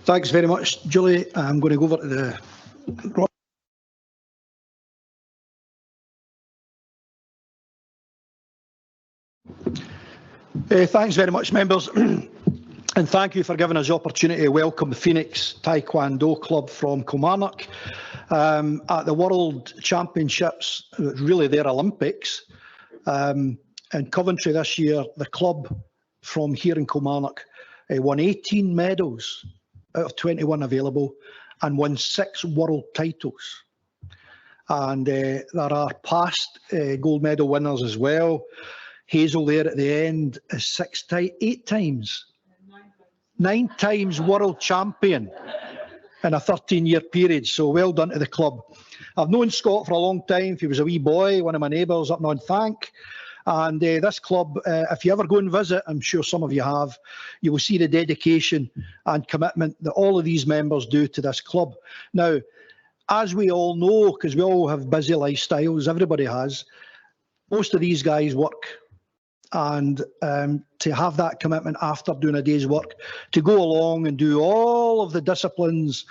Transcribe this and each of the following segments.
Thanks very much, Julie. I'm going to go over to the... Thanks very much, members. And thank you for giving us the opportunity to welcome the Phoenix Taekwondo Club from Kilmarnock at the World Championships, really their Olympics. In Coventry this year, the club from here in Kilmarnock won 18 medals out of 21 available and won 6 world titles. And there are past gold medal winners as well. Hazel there at the end is 8 times. 9 times world champion in a 13-year period, so well done to the club. I've known Scott for a long time. He was a wee boy, one of my neighbours up on Thank. And this club, if you ever go and visit, I'm sure some of you have, you will see the dedication and commitment that all of these members do to this club. Now, as we all know, because we all have busy lifestyles, everybody has, most of these guys work. And to have that commitment after doing a day's work, to go along and do all of the disciplines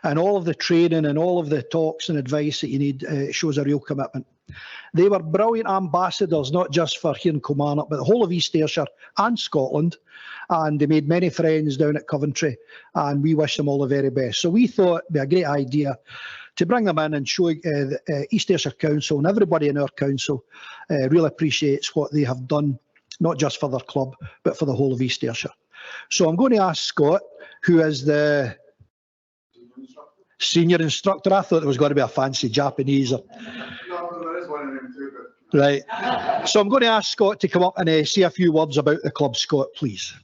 and all of the training and all of the talks and advice that you need, shows a real commitment. They were brilliant ambassadors, not just for here in Kilmarnock, but the whole of East Ayrshire and Scotland. And they made many friends down at Coventry, and we wish them all the very best. So we thought it'd be a great idea to bring them in and show East Ayrshire Council and everybody in our council really appreciates what they have done, not just for their club, but for the whole of East Ayrshire. So I'm going to ask Scott, who is the senior instructor. I thought there was going to be a fancy Japanese. No, there is one of them too. But... Right. So I'm going to ask Scott to come up and say a few words about the club. Scott, please.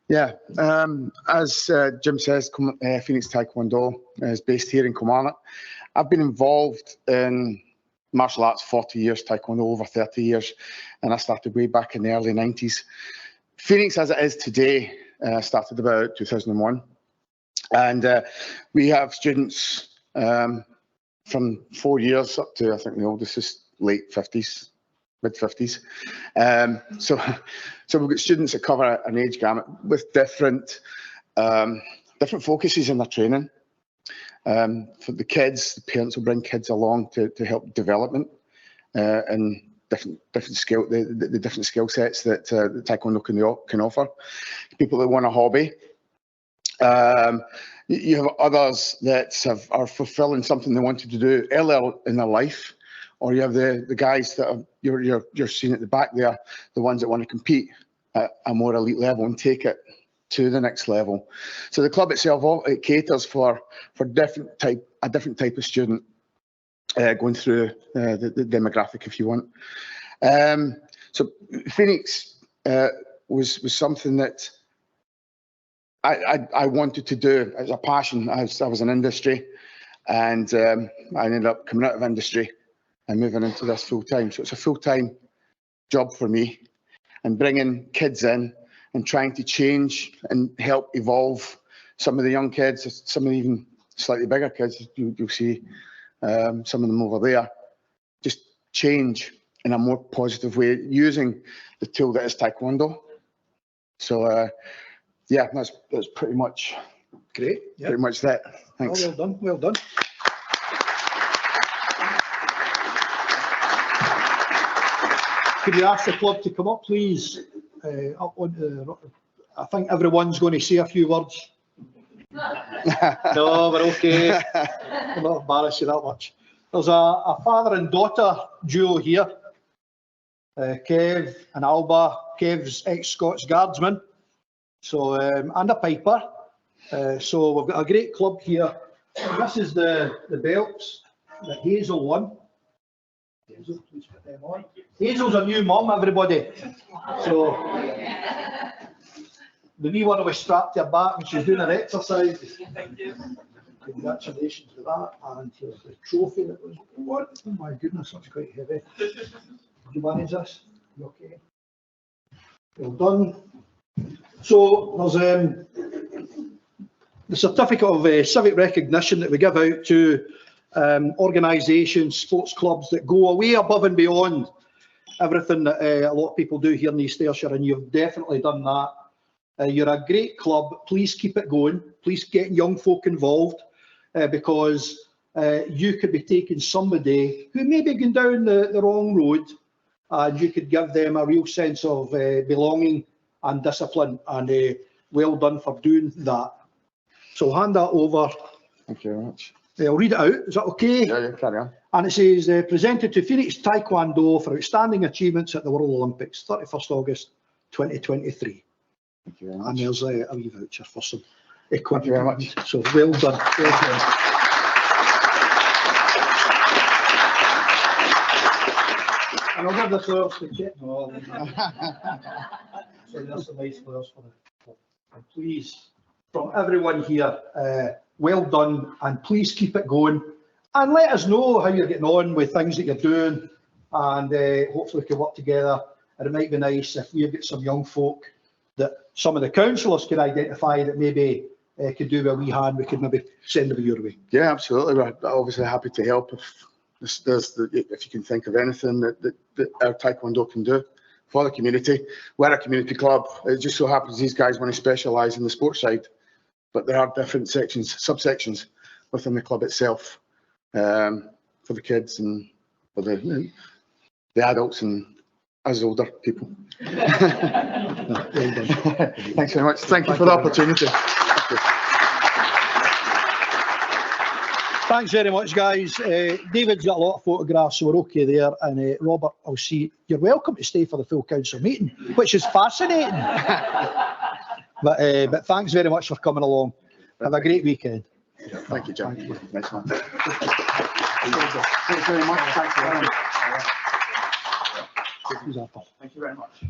Yeah, as Jim says, Phoenix Taekwondo is based here in Kilmarnock. I've been involved in martial arts 40 years, Taekwondo over 30 years, and I started way back in the early 90s. Phoenix, as it is today, started about 2001, and we have students from 4 years up to, I think the oldest is late 50s. Mid-50s. So we've got students that cover an age gamut with different focuses in their training. For the kids, the parents will bring kids along to help development and different skill, the different skill sets that Taekwondo can offer. People that want a hobby. You have others that are fulfilling something they wanted to do earlier in their life. Or you have the guys that are, you're seeing at the back there, the ones that want to compete at a more elite level and take it to the next level. So the club itself, it caters for a different type of student going through the demographic, if you want. So Phoenix was something that I wanted to do as a passion. I was in industry, and I ended up coming out of industry and moving into this full-time. So it's a full-time job for me, and bringing kids in and trying to change and help evolve some of the young kids, some of the even slightly bigger kids, you'll see some of them over there, just change in a more positive way using the tool that is Taekwondo. So yeah, that's pretty much great. Yep. Pretty much that. Thanks. Oh, well done, well done. Could you ask the club to come up, please? Up onto I think everyone's going to say a few words. No, we're okay. I'm not embarrassed you that much. There's a father and daughter duo here. Kev and Alba. Kev's ex-Scots Guardsman, so and a piper. So we've got a great club here. This is the belts that Hazel won. Hazel, please put them on. Hazel's a new mum, everybody. So the wee one was strapped to her back when she was doing her exercise. Congratulations with that. And here's the trophy that was won. Oh my goodness, that's quite heavy. Did you manage this? You okay? Well done. So there's the certificate of civic recognition that we give out to organisations, sports clubs that go away above and beyond everything that a lot of people do here in East Ayrshire, and you've definitely done that. You're a great club. Please keep it going. Please get young folk involved, because you could be taking somebody who may be going down the wrong road, and you could give them a real sense of belonging and discipline, and well done for doing that. So I'll hand that over. Thank you very much. I'll read it out. Is that okay? Yeah, carry on. And it says, presented to Phoenix Taekwondo for outstanding achievements at the World Olympics, 31st August 2023. Thank you very much. And there's a wee voucher for some equipment. Thank you very much. So well done. Well done. And I'll give the flowers to Kit. No, so there's some nice flowers for the. And please, from everyone here, well done, and please keep it going. And let us know how you're getting on with things that you're doing, and hopefully we can work together. And it might be nice if we've got some young folk that some of the councillors can identify that maybe could do a wee hand. We could maybe send them your way. Yeah, absolutely. We're obviously happy to help if you can think of anything that our Taekwondo can do for the community. We're a community club. It just so happens these guys want to specialise in the sports side, but there are different sections, subsections within the club itself, for the kids and for the adults and us older people. Thanks very much. Thank you for the opportunity. Thanks very much, guys. David's got a lot of photographs, so we're okay there. And Robert, I'll see. You're welcome to stay for the full council meeting, which is fascinating. But thanks very much for coming along. Have a great weekend. Thank you, John. Nice one. Thanks very much. Thanks very much. Thank you very much.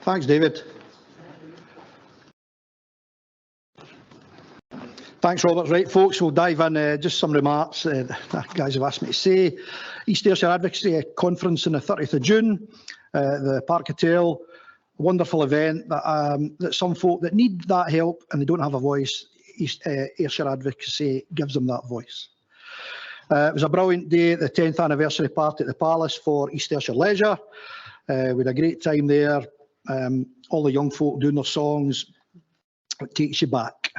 Thanks, David. Thanks, Robert. Right, folks, we'll dive in. Just some remarks the guys have asked me to say. East Ayrshire Advocacy Conference on the 30th of June, the Park Hotel. Wonderful event that some folk that need that help and they don't have a voice, East Ayrshire Advocacy gives them that voice. It was a brilliant day at the 10th anniversary party at the Palace for East Ayrshire Leisure. We had a great time there. All the young folk doing their songs. It takes you back.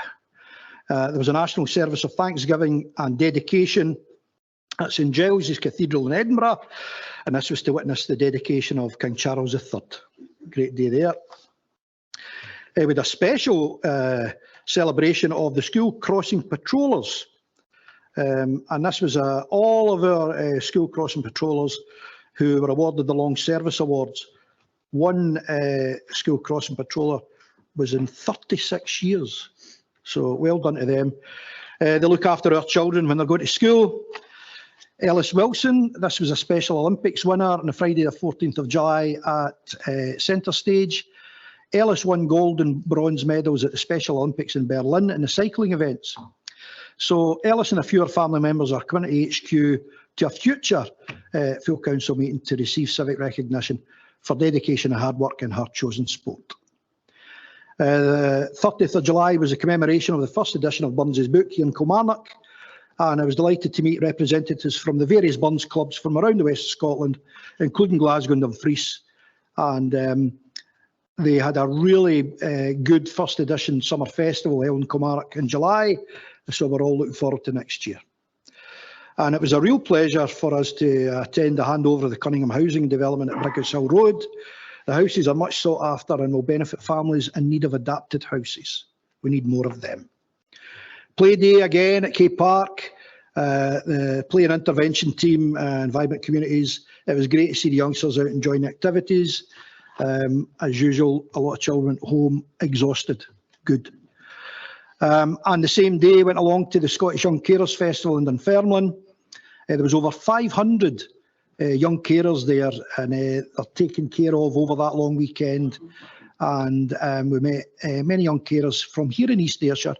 There was a national service of thanksgiving and dedication at St Giles' Cathedral in Edinburgh, and this was to witness the dedication of King Charles III. Great day there. We had a special celebration of the school crossing patrollers, and this was all of our school crossing patrollers who were awarded the Long Service Awards. One school crossing patroller was in 36 years. So well done to them. They look after our children when they're going to school. Ellis Wilson, this was a Special Olympics winner on the Friday the 14th of July at Centre Stage. Ellis won gold and bronze medals at the Special Olympics in Berlin in the cycling events. So Ellis and a few of her family members are coming to HQ to a future full council meeting to receive civic recognition for dedication and hard work in her chosen sport. The 30th of July was a commemoration of the first edition of Burns's book here in Kilmarnock, and I was delighted to meet representatives from the various Burns clubs from around the west of Scotland, including Glasgow and Dumfries, and they had a really good first edition summer festival held in Kilmarnock in July, so we're all looking forward to next year. And it was a real pleasure for us to attend the handover of the Cunningham Housing Development at Brighouse Hill Road. The houses are much sought after and will benefit families in need of adapted houses. We need more of them. Play day again at K Park, the play and intervention team and vibrant communities. It was great to see the youngsters out enjoying activities. As usual, a lot of children at home exhausted. Good. And the same day went along to the Scottish Young Carers Festival in Dunfermline. There was over 500 young carers there, and they're taken care of over that long weekend. And we met many young carers from here in East Ayrshire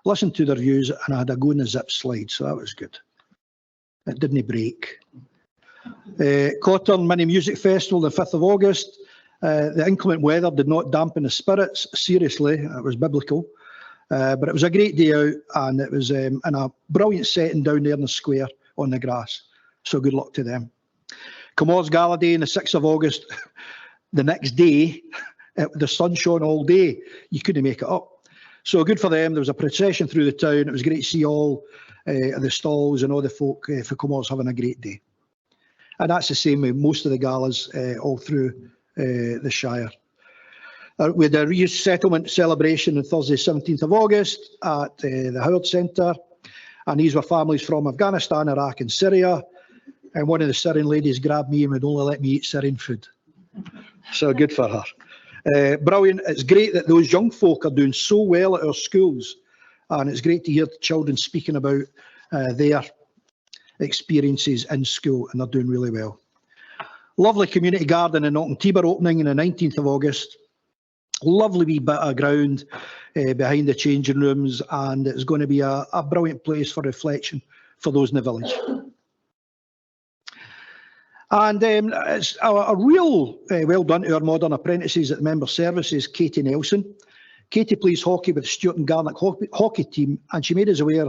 listened to their views, and I had a go in the zip slide, so that was good. It didn't break. Cotton Mini Music Festival, the 5th of August. The inclement weather did not dampen the spirits. Seriously, it was biblical. But it was a great day out, and it was in a brilliant setting down there in the square on the grass. So good luck to them. Comores Gala Day on the 6th of August. The next day, the sun shone all day. You couldn't make it up. So good for them. There was a procession through the town. It was great to see all the stalls and all the folk for Comores having a great day. And that's the same with most of the galas all through the Shire. We had a resettlement celebration on Thursday, 17th of August at the Howard Centre. And these were families from Afghanistan, Iraq and Syria. And one of the Syrian ladies grabbed me and would only let me eat Syrian food. So good for her. Brilliant. It's great that those young folk are doing so well at our schools. And it's great to hear the children speaking about their experiences in school, and they're doing really well. Lovely community garden in Knocknatiba opening on the 19th of August. Lovely wee bit of ground behind the changing rooms, and it's going to be a brilliant place for reflection for those in the village. And it's a real well done to our modern apprentices at Member Services, Katie Nelson. Katie plays hockey with the Stewart and Garnock hockey team, and she made us aware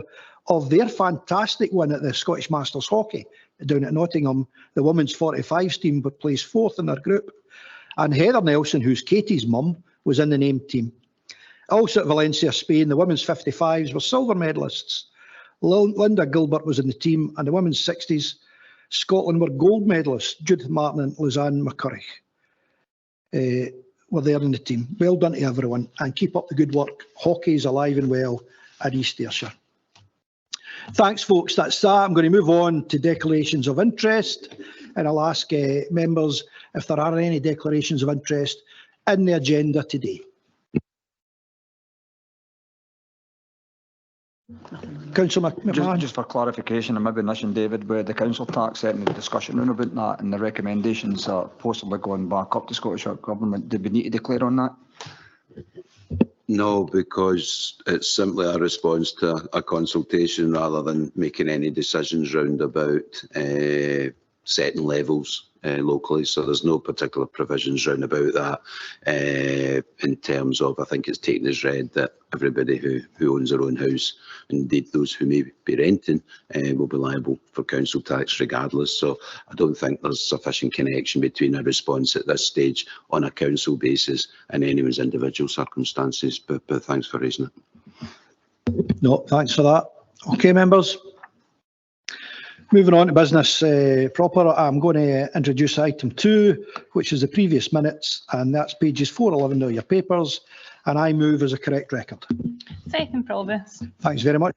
of their fantastic win at the Scottish Masters Hockey down at Nottingham. The women's 45s team but placed 4th in their group. And Heather Nelson, who's Katie's mum, was in the named team. Also at Valencia, Spain, the women's 55s were silver medalists. Linda Gilbert was in the team, and the women's 60s, Scotland were gold medalists. Judith Martin and Lizanne McCurry were there in the team. Well done to everyone, and keep up the good work. Hockey is alive and well at East Ayrshire. Thanks, folks. That's that. I'm going to move on to declarations of interest, and I'll ask members if there are any declarations of interest in the agenda today. Councillor McMahon. Just for clarification, and maybe Nish and David, where the council tax setting the discussion round about that and the recommendations are possibly going back up to Scottish Government, did we need to declare on that? No, because it's simply a response to a consultation rather than making any decisions round about setting levels locally. So there's no particular provisions round about that in terms of, I think it's taken as read that everybody who owns their own house, indeed those who may be renting, will be liable for council tax regardless. So I don't think there's sufficient connection between a response at this stage on a council basis and anyone's individual circumstances, but thanks for raising it. No, thanks for that. Okay, members. Moving on to business proper, I'm going to introduce item 2, which is the previous minutes, and that's pages 411 of your papers, and I move as a correct record. Second, Provost. Thanks very much,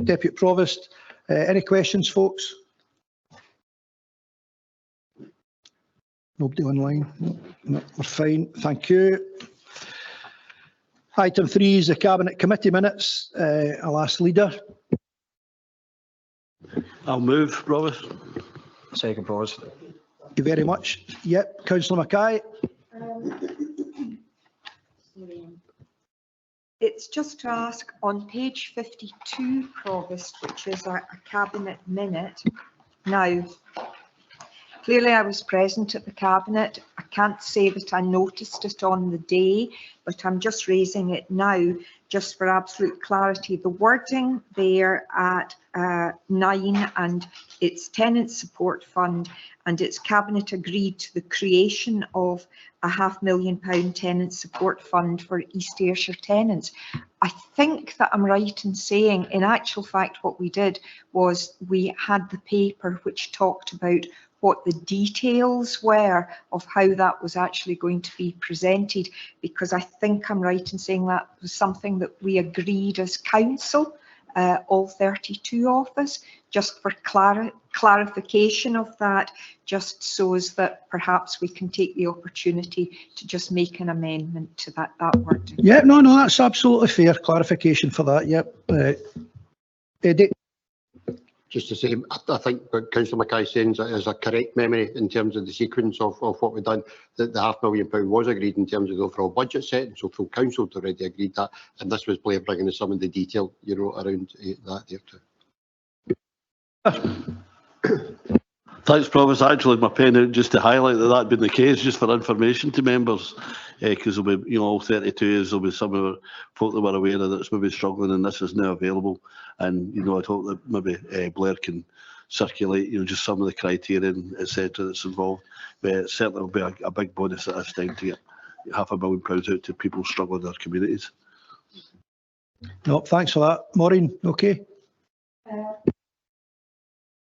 Deputy Provost. Any questions, folks? Nobody online? No, we're fine. Thank you. Item 3 is the Cabinet Committee minutes. I'll ask Leader. I'll move, Provost. Second, Provost. Thank you very much. Yep, Councillor Mackay. It's just to ask on page 52, Provost, which is a Cabinet minute. Now, clearly I was present at the Cabinet. I can't say that I noticed it on the day, but I'm just raising it now just for absolute clarity. The wording there at 9, and it's Tenant Support Fund, and it's Cabinet agreed to the creation of a £500,000 Tenant Support Fund for East Ayrshire tenants. I think that I'm right in saying, in actual fact, what we did was we had the paper which talked about what the details were of how that was actually going to be presented, because I think I'm right in saying that was something that we agreed as council, all 32 of us, just for clarification of that, just so as that perhaps we can take the opportunity to just make an amendment to that wording. Yeah, no, that's absolutely fair clarification for that. Yep. Eddie. just to say, I think what Councillor Mackay is saying is a correct memory in terms of the sequence of what we've done. That the £500 million was agreed in terms of the overall budget setting, so full council had already agreed that, and this was Blair bringing in some of the detail you wrote around that there too. Thanks, Provost. I actually had my pen out just to highlight that had been the case, just for information to members, because there'll be, all 32 years, there'll be some of the folk that were aware of that's maybe struggling, and this is now available. And I'd hope that maybe Blair can circulate, just some of the criterion, etc. that's involved. But it certainly will be a big bonus at this time to get £500 million out to people struggling in their communities. No, thanks for that. Maureen, okay?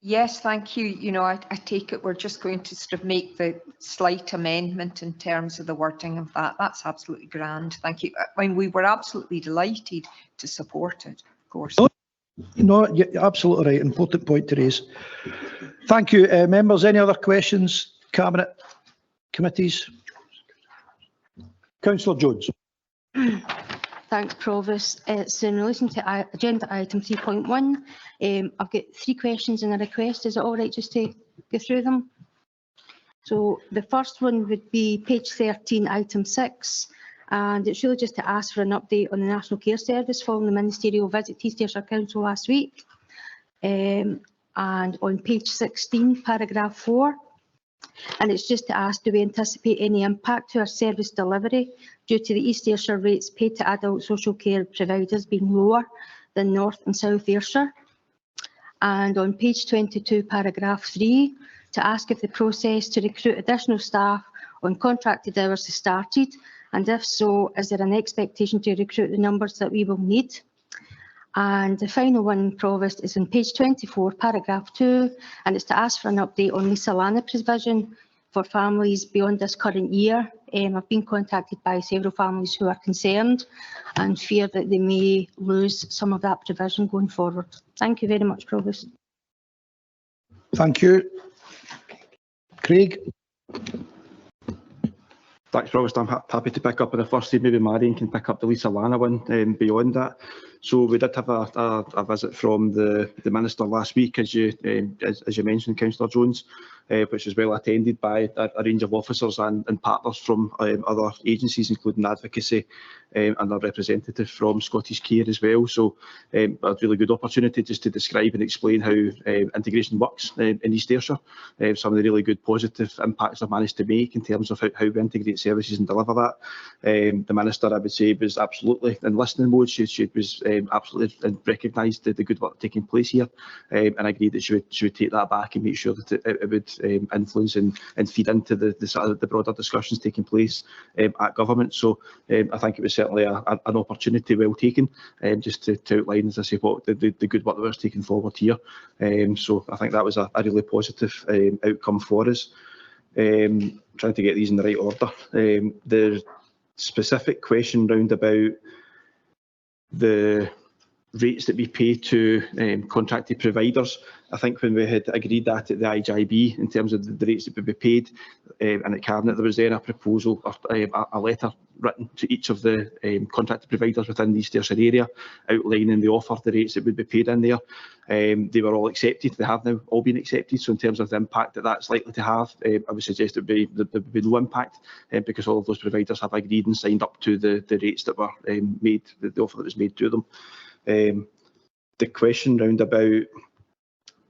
Yes, thank you. I take it we're just going to sort of make the slight amendment in terms of the wording of that. That's absolutely grand. Thank you. I mean, we were absolutely delighted to support it, of course. No, you're absolutely right. Important point to raise. Thank you. Members, any other questions? Cabinet committees? Councillor Jones. Thanks, Provost. So in relation to agenda item 3.1, I've got 3 questions and a request. Is it all right just to go through them? So the first one would be page 13, item 6, and it's really just to ask for an update on the National Care Service following the ministerial visit to East Ayrshire Council last week. And on page 16, paragraph 4, and it's just to ask, do we anticipate any impact to our service delivery due to the East Ayrshire rates paid to adult social care providers being lower than North and South Ayrshire? And on page 22, paragraph 3, to ask if the process to recruit additional staff on contracted hours has started, and if so, is there an expectation to recruit the numbers that we will need? And the final one, Provost, is on page 24, paragraph 2, and it's to ask for an update on the Solana provision for families beyond this current year. I've been contacted by several families who are concerned and fear that they may lose some of that provision going forward. Thank you very much, Provost. Thank you. Craig. Thanks, Provost. I'm happy to pick up on the first thing. Maybe Marion can pick up the Lisa Lana one beyond that. So we did have a visit from the Minister last week, as you mentioned, Councillor Jones, which was well attended by a range of officers and partners from other agencies, including advocacy and a representative from Scottish Care as well. So a really good opportunity just to describe and explain how integration works in East Ayrshire, some of the really good positive impacts they've managed to make in terms of how we integrate services and deliver that. The Minister, I would say, was absolutely in listening mode. She was absolutely recognised the good work taking place here, and agreed that she would take that back and make sure that it would influence and feed into the broader discussions taking place at government. So I think it was certainly an opportunity well taken, just to outline, as I say, what the good work that was taken forward here. So I think that was a really positive outcome for us. Trying to get these in the right order. The specific question round about the rates that we pay to contracted providers, I think when we had agreed that at the IJB in terms of the rates that would be paid, and at Cabinet there was then a proposal, or a letter written to each of the contracted providers within the East Ayrshire area outlining the offer, the rates that would be paid in there. They were all accepted. They have now all been accepted. So in terms of the impact that that's likely to have, I would suggest there would be no impact, because all of those providers have agreed and signed up to the rates that were made, the offer that was made to them. The question round about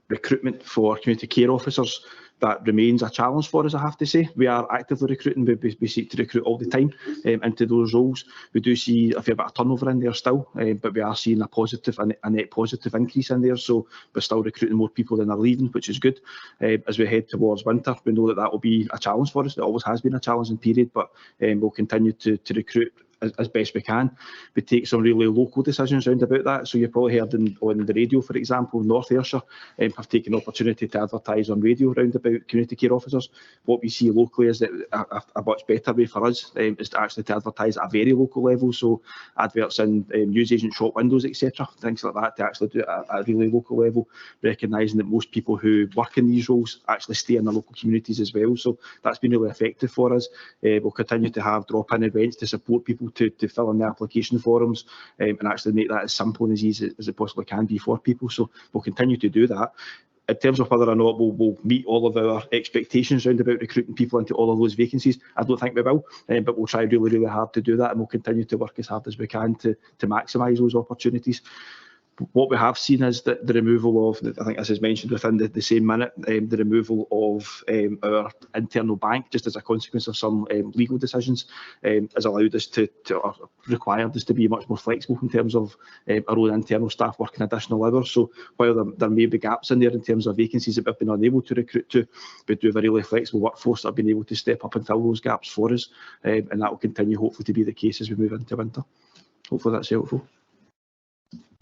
recruitment for community care officers, that remains a challenge for us, I have to say. We are actively recruiting. We seek to recruit all the time into those roles. We do see a fair bit of turnover in there still, but we are seeing a net positive increase in there. So we're still recruiting more people than are leaving, which is good. As we head towards winter, we know that will be a challenge for us. It always has been a challenging period, but we'll continue to recruit as best we can. We take some really local decisions round about that. So you probably heard on the radio, for example, North Ayrshire have taken the opportunity to advertise on radio round about community care officers. What we see locally is that a much better way for us is to actually advertise at a very local level. So adverts in newsagent shop windows, etc., things like that, to actually do it at a really local level, recognising that most people who work in these roles actually stay in the local communities as well. So that's been really effective for us. We'll continue to have drop-in events to support people people to fill in the application forms and actually make that as simple and as easy as it possibly can be for people. So we'll continue to do that. In terms of whether or not we'll meet all of our expectations around about recruiting people into all of those vacancies, I don't think we will, but we'll try really, really hard to do that, and we'll continue to work as hard as we can to maximise those opportunities. What we have seen is that the removal of, I think this is mentioned within the same minute, the removal of our internal bank, just as a consequence of some legal decisions, has allowed us to required us to be much more flexible in terms of our own internal staff working additional hours. So while there may be gaps in there in terms of vacancies that we've been unable to recruit to, we do have a really flexible workforce that have been able to step up and fill those gaps for us, and that will continue hopefully to be the case as we move into winter. Hopefully that's helpful.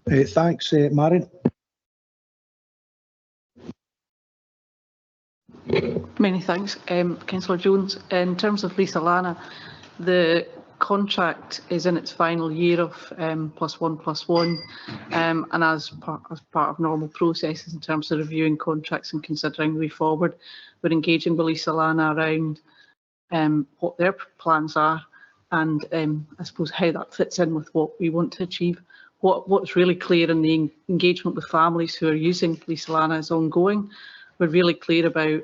Thanks, Marion. Many thanks. Councillor Jones, in terms of Lisa Lana, the contract is in its final year of +1+1, and as part of normal processes in terms of reviewing contracts and considering the way forward, we're engaging with Lisa Lana around what their plans are and I suppose how that fits in with what we want to achieve. What's really clear in the engagement with families who are using Lisa Lana is ongoing. We're really clear about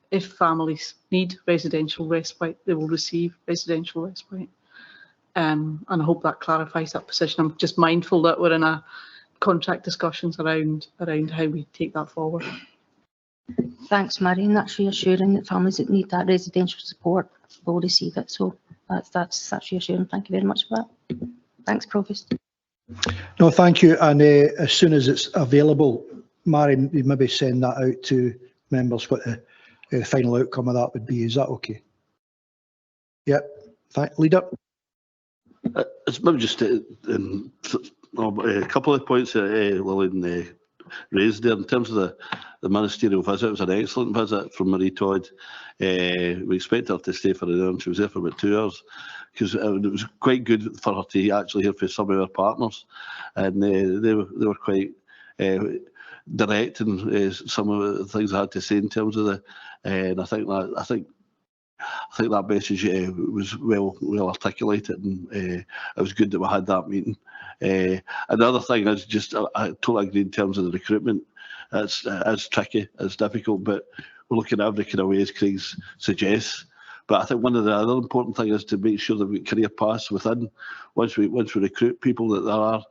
if families need residential respite, they will receive residential respite. And I hope that clarifies that position. I'm just mindful that we're in a contract discussions around how we take that forward. Thanks, Marion. That's reassuring that families that need that residential support will receive it. So that's reassuring. Thank you very much for that. Thanks, Provost. No, thank you. And as soon as it's available, Marion, you maybe send that out to members what the final outcome of that would be. Is that okay? Yep. Leader. It's maybe just a couple of points that Lillian raised there in terms of the ministerial visit. It was an excellent visit from Marie Todd. We expected her to stay for an hour and she was there for about 2 hours because it was quite good for her to actually hear from some of our partners, and they were quite direct in some of the things I had to say in terms of the, and I think that message was well articulated, and it was good that we had that meeting. Another thing is just I totally agree in terms of the recruitment. It's tricky, it's difficult, but we're looking at every kind of way as Craig suggests. But I think one of the other important things is to make sure that we career paths within. Once we recruit people, that there are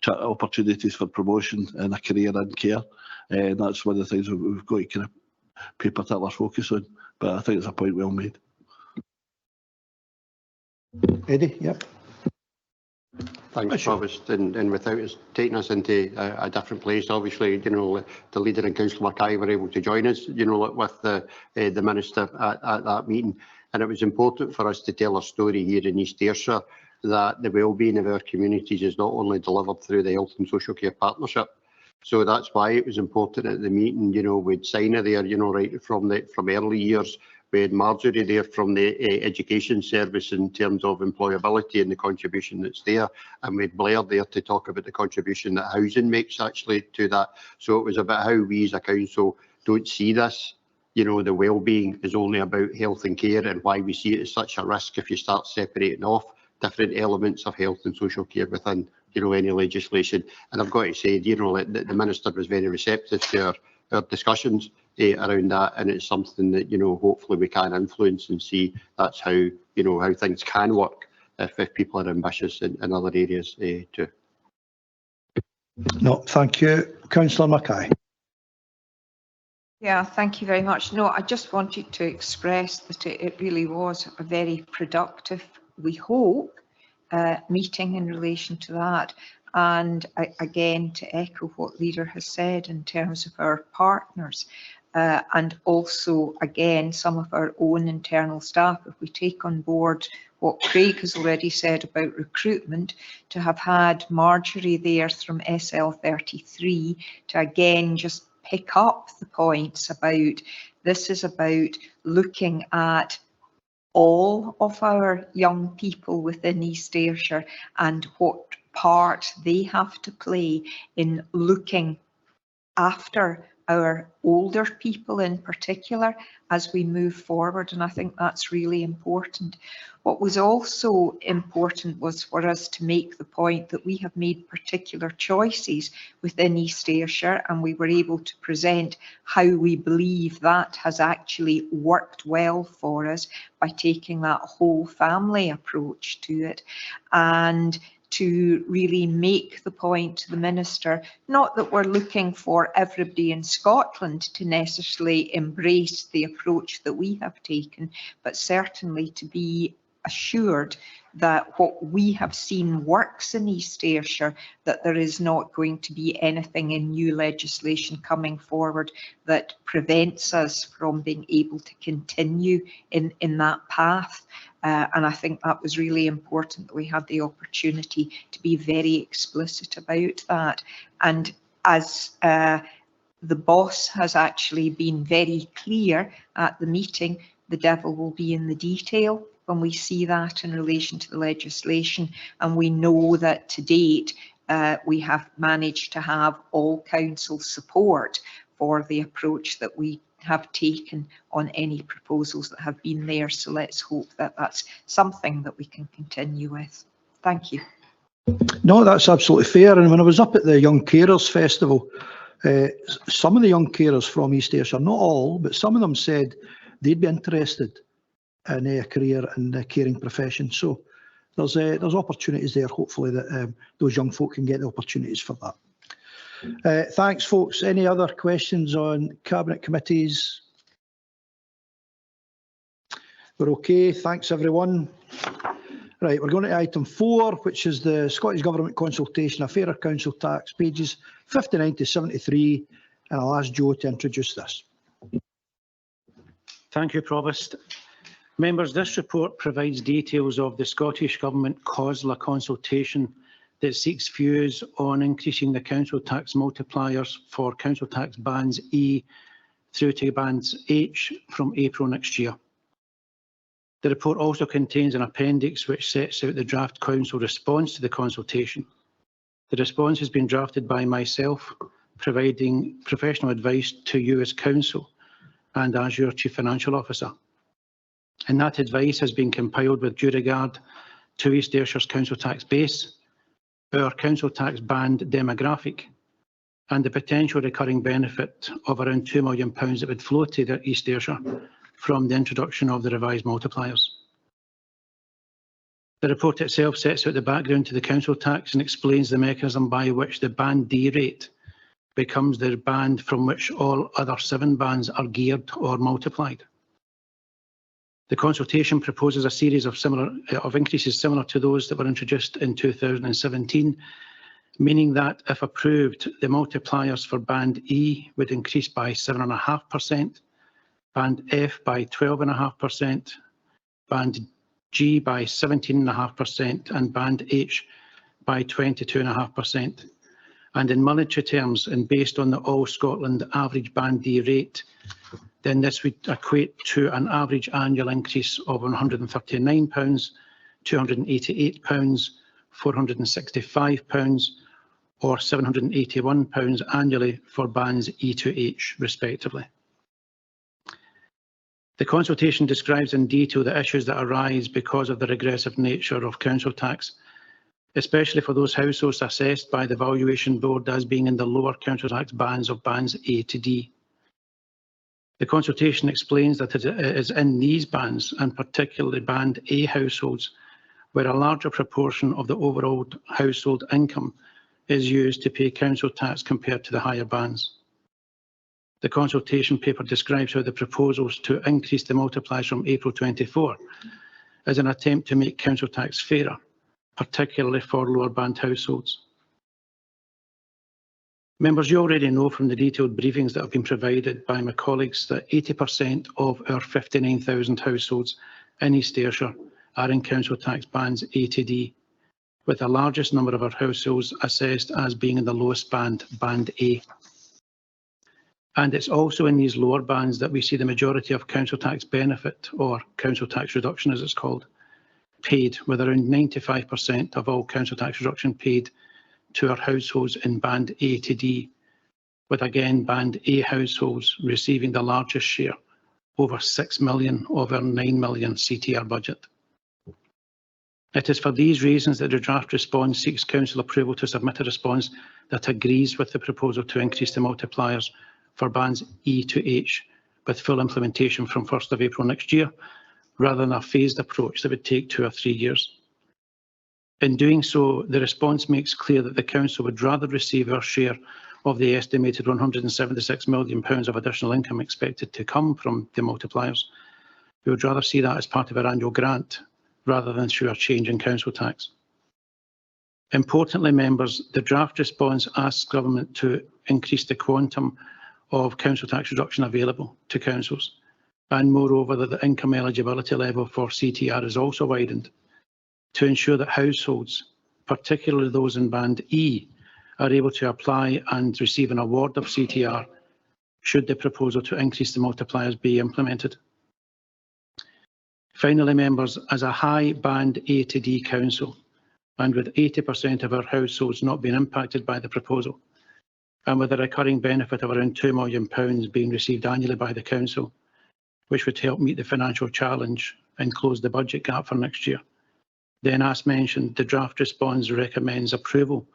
opportunities for promotion and a career in care, and that's one of the things we've got to kind of pay particular focus on. But I think it's a point well made. Eddie, yep. Thanks, Provost. And without us taking us into a different place, obviously, you know, the leader and Councillor Mackay were able to join us, you know, with the Minister at that meeting. And it was important for us to tell our story here in East Ayrshire that the wellbeing of our communities is not only delivered through the Health and Social Care Partnership. So that's why it was important at the meeting, you know, with Sina there, you know, right from early years. We had Marjorie there from the Education Service in terms of employability and the contribution that's there. And we had Blair there to talk about the contribution that housing makes actually to that. So it was about how we as a council don't see this. You know, the wellbeing is only about health and care, and why we see it as such a risk if you start separating off different elements of health and social care within, you know, any legislation. And I've got to say, you know, the Minister was very receptive to our discussions around that, and it's something that, you know, hopefully we can influence and see that's how, you know, how things can work if people are ambitious in other areas too. No, thank you. Councillor Mackay. Yeah, thank you very much. No, I just wanted to express that it really was a very productive, we hope, meeting in relation to that. And again, to echo what Leader has said in terms of our partners, and also, again, some of our own internal staff, if we take on board what Craig has already said about recruitment, to have had Marjorie there from SL33 to again just pick up the points about this is about looking at all of our young people within East Ayrshire and what part they have to play in looking after our older people in particular as we move forward, and I think that's really important. What was also important was for us to make the point that we have made particular choices within East Ayrshire, and we were able to present how we believe that has actually worked well for us by taking that whole family approach to it, and to really make the point to the Minister, not that we're looking for everybody in Scotland to necessarily embrace the approach that we have taken, but certainly to be assured that what we have seen works in East Ayrshire, that there is not going to be anything in new legislation coming forward that prevents us from being able to continue in that path. And I think that was really important that we had the opportunity to be very explicit about that. And as the boss has actually been very clear at the meeting, the devil will be in the detail when we see that in relation to the legislation. And we know that to date, we have managed to have all council support for the approach that we have taken on any proposals that have been there. So let's hope that that's something that we can continue with. Thank you. No, that's absolutely fair. And when I was up at the Young Carers Festival, some of the young carers from East Ayrshire, not all, but some of them said they'd be interested in a career in the caring profession. So there's opportunities there, hopefully, that those young folk can get the opportunities for that. Thanks, folks. Any other questions on Cabinet committees? We're okay. Thanks, everyone. Right, we're going to item 4, which is the Scottish Government consultation, a fairer council tax, pages 59 to 73. And I'll ask Joe to introduce this. Thank you, Provost. Members, this report provides details of the Scottish Government COSLA consultation that seeks views on increasing the council tax multipliers for council tax bands E through to bands H from April next year. The report also contains an appendix which sets out the draft council response to the consultation. The response has been drafted by myself, providing professional advice to you as council and as your Chief Financial Officer. And that advice has been compiled with due regard to East Ayrshire's council tax base, our council tax band demographic, and the potential recurring benefit of around £2 million that would flow to the East Ayrshire from the introduction of the revised multipliers. The report itself sets out the background to the council tax and explains the mechanism by which the band D rate becomes the band from which all other 7 bands are geared or multiplied. The consultation proposes a series of increases similar to those that were introduced in 2017, meaning that if approved, the multipliers for band E would increase by 7.5%, band F by 12.5%, band G by 17.5%, and band H by 22.5%. And in monetary terms, and based on the All Scotland average band D rate, then this would equate to an average annual increase of £139, £288, £465, or £781 annually for bands E to H, respectively. The consultation describes in detail the issues that arise because of the regressive nature of council tax, especially for those households assessed by the Valuation Board as being in the lower council tax bands of bands A to D. The consultation explains that it is in these bands, and particularly band A households, where a larger proportion of the overall household income is used to pay council tax compared to the higher bands. The consultation paper describes how the proposals to increase the multipliers from April 24 is an attempt to make council tax fairer, particularly for lower band households. Members, you already know from the detailed briefings that have been provided by my colleagues that 80% of our 59,000 households in East Ayrshire are in council tax bands A to D, with the largest number of our households assessed as being in the lowest band, band A. And it's also in these lower bands that we see the majority of council tax benefit, or council tax reduction as it's called, paid, with around 95% of all council tax reduction paid to our households in band A to D, with again Band A households receiving the largest share, over 6 million of our 9 million CTR budget. It is for these reasons that the draft response seeks Council approval to submit a response that agrees with the proposal to increase the multipliers for bands E to H, with full implementation from 1st of April next year, rather than a phased approach that would take 2 or 3 years. In doing so, the response makes clear that the Council would rather receive our share of the estimated £176 million of additional income expected to come from the multipliers. We would rather see that as part of our annual grant, rather than through a change in council tax. Importantly, members, the draft response asks Government to increase the quantum of council tax reduction available to councils, and moreover that the income eligibility level for CTR is also widened to ensure that households, particularly those in Band E, are able to apply and receive an award of CTR should the proposal to increase the multipliers be implemented. Finally, members, as a high Band A to D council, and with 80% of our households not being impacted by the proposal, and with a recurring benefit of around £2 million being received annually by the council, which would help meet the financial challenge and close the budget gap for next year, then, as mentioned, the draft response recommends approval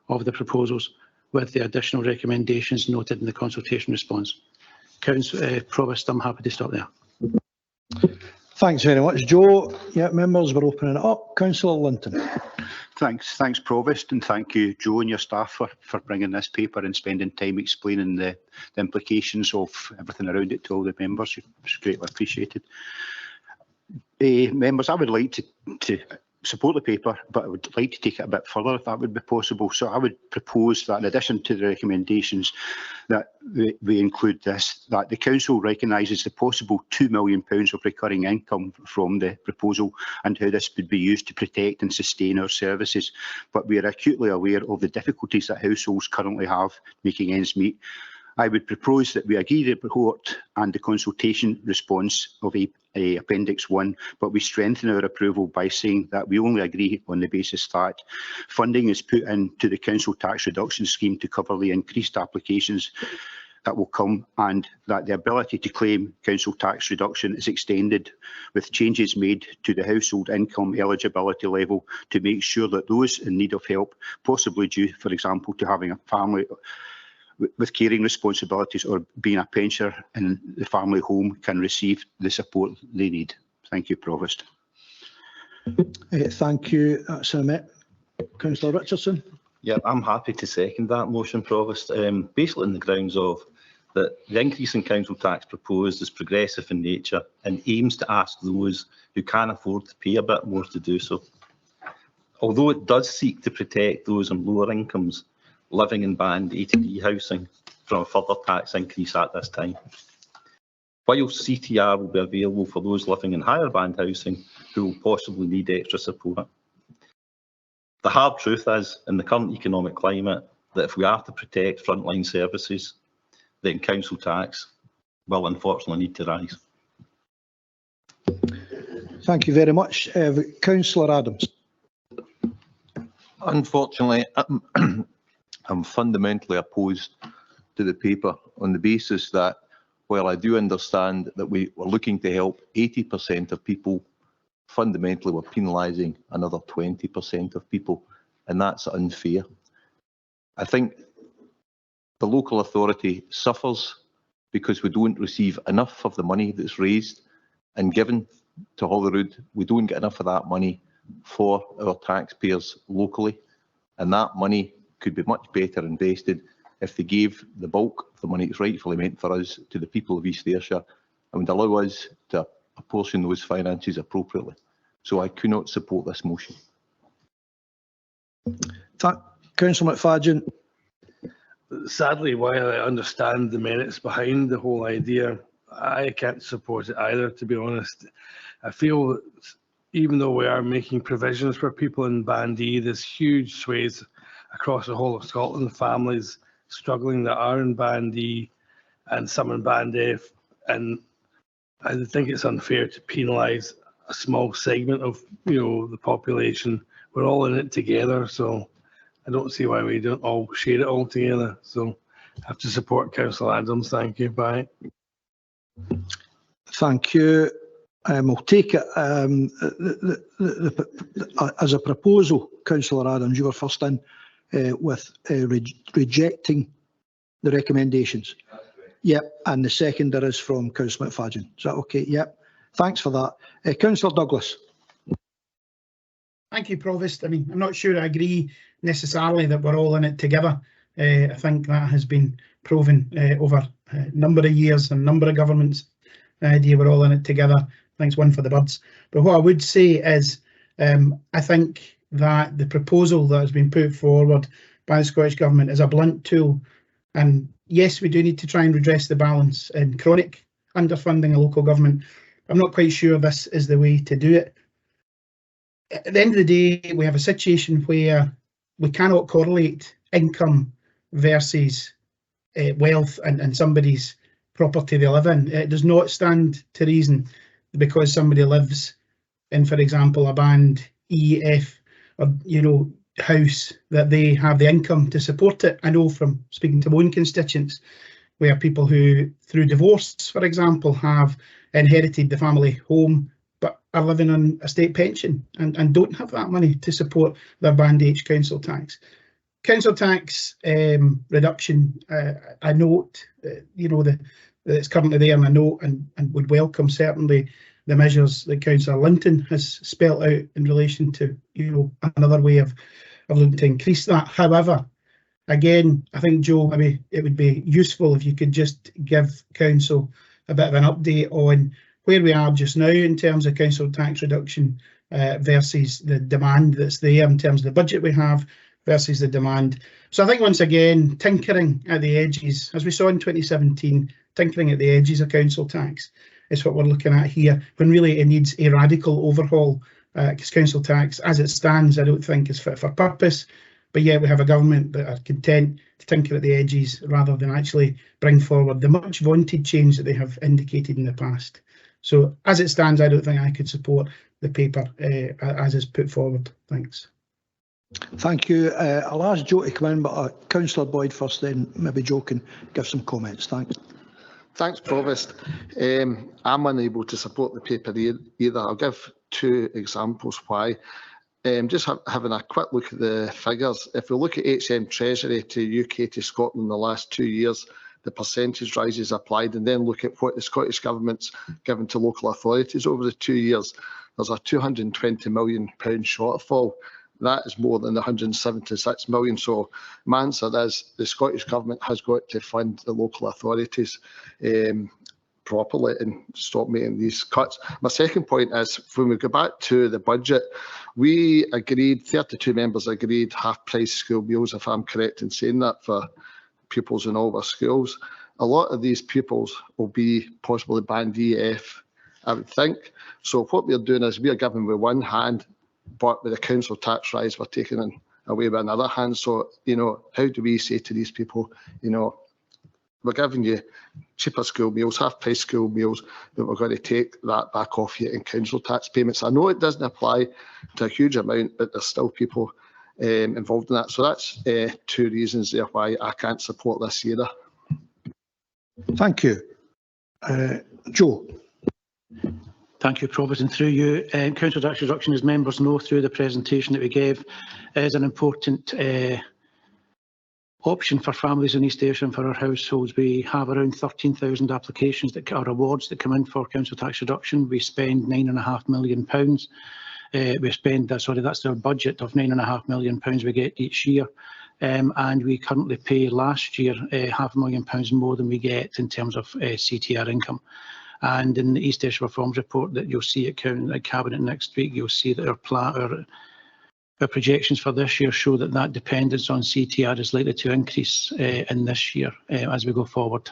of the proposals with the additional recommendations noted in the consultation response. Provost, I'm happy to stop there. Thanks very much, Joe. Yeah, members, we're opening it up. Councillor Linton. Thanks, Provost, and thank you, Joe, and your staff for bringing this paper and spending time explaining the implications of everything around it to all the members. It's greatly appreciated. Members, I would like to support the paper, but I would like to take it a bit further if that would be possible. So I would propose that in addition to the recommendations that we include this, that the Council recognises the possible £2 million of recurring income from the proposal and how this would be used to protect and sustain our services. But we are acutely aware of the difficulties that households currently have making ends meet. I would propose that we agree the report and the consultation response of Appendix 1, but we strengthen our approval by saying that we only agree on the basis that funding is put into the council tax reduction scheme to cover the increased applications that will come, and that the ability to claim council tax reduction is extended with changes made to the household income eligibility level to make sure that those in need of help, possibly due, for example, to having a family with caring responsibilities or being a pensioner in the family home, can receive the support they need. Thank you, Provost. Thank you. That's Councillor Richardson. Yeah, I'm happy to second that motion, Provost. Basically on the grounds of that the increase in council tax proposed is progressive in nature and aims to ask those who can afford to pay a bit more to do so. Although it does seek to protect those on lower incomes living in Band A to D housing from a further tax increase at this time. While CTR will be available for those living in higher band housing who will possibly need extra support. The hard truth is, in the current economic climate, that if we are to protect frontline services, then council tax will unfortunately need to rise. Thank you very much. Councillor Adams. Unfortunately, I'm fundamentally opposed to the paper on the basis that while I do understand that we were looking to help 80% of people, fundamentally we're penalising another 20% of people, and that's unfair. I think the local authority suffers because we don't receive enough of the money that's raised and given to Holyrood. We don't get enough of that money for our taxpayers locally, and that money could be much better invested if they gave the bulk of the money that's rightfully meant for us to the people of East Ayrshire and would allow us to apportion those finances appropriately. So I could not support this motion. Councillor McFadden. Sadly, while I understand the merits behind the whole idea, I can't support it either, to be honest. I feel that even though we are making provisions for people in Band E, there's huge swathes across the whole of Scotland, families struggling that are in Band E and some in Band F, and I think it's unfair to penalise a small segment of the population. We're all in it together, so I don't see why we don't all share it all together. So have to support Councillor Adams. Thank you. Bye. Thank you. We'll take it as a proposal. Councillor Adams, you were first in with rejecting the recommendations. Yep, and the seconder is from Councillor McFadden. Is that okay? Yep. Thanks for that. Councillor Douglas. Thank you, Provost. I mean, I'm not sure I agree necessarily that we're all in it together. I think that has been proven over a number of years and a number of governments. The idea we're all in it together. I think it's one for the birds. But what I would say is, I think that the proposal that has been put forward by the Scottish Government is a blunt tool. And yes, we do need to try and redress the balance in chronic underfunding of local government. I'm not quite sure this is the way to do it. At the end of the day, we have a situation where we cannot correlate income versus wealth and somebody's property they live in. It does not stand to reason because somebody lives in, for example, a band E, F, or house, that they have the income to support it. I know from speaking to my own constituents, where people who, through divorce, for example, have inherited the family home but are living on a state pension and don't have that money to support their band H council tax. Council tax reduction, I note, that it's currently there, and I note and would welcome certainly the measures that Councillor Linton has spelt out in relation to another way of looking to increase that. However, again, I think, Joe, maybe it would be useful if you could just give Council a bit of an update on where we are just now in terms of council tax reduction versus the demand that's there in terms of the budget we have versus the demand. So I think, once again, tinkering at the edges, as we saw in 2017, tinkering at the edges of council tax is what we're looking at here, when really it needs a radical overhaul, because council tax, as it stands, I don't think is fit for purpose. But yet we have a government that are content to tinker at the edges rather than actually bring forward the much vaunted change that they have indicated in the past. So as it stands, I don't think I could support the paper as is put forward. Thanks. Thank you. I'll ask Joe to come in, but Councillor Boyd first, then maybe Joe can give some comments. Thanks. Thanks, Provost. I'm unable to support the paper either. I'll give two examples why. Just having a quick look at the figures. If we look at HM Treasury to UK to Scotland in the last 2 years, the percentage rises applied, and then look at what the Scottish Government's given to local authorities over the 2 years, there's a £220 million shortfall. That is more than the 176 million. So my answer is the Scottish Government has got to fund the local authorities properly and stop making these cuts. My second point is, when we go back to the budget, we agreed, 32 members agreed, half-price school meals, if I'm correct in saying that, for pupils in all our schools. A lot of these pupils will be possibly band EF, I would think. So what we're doing is we're giving with one hand, but with the council tax rise, we're taking away with another hand. So, how do we say to these people, we're giving you cheaper school meals, half-price school meals, that we're going to take that back off you in council tax payments? I know it doesn't apply to a huge amount, but there's still people involved in that. So that's two reasons there why I can't support this either. Thank you. Joe. Thank you, Provost, and through you. Council tax reduction, as members know through the presentation that we gave, is an important option for families in East Ayrshire and for our households. We have around 13,000 applications that are awards that come in for council tax reduction. We spend £9.5 million. We spend, that's our budget of £9.5 million we get each year. And we currently pay last year £500,000 more than we get in terms of CTR income. And in the East Ayrshire Reforms Report that you'll see at Cabinet next week, you'll see that our projections for this year show that dependence on CTR is likely to increase in this year as we go forward,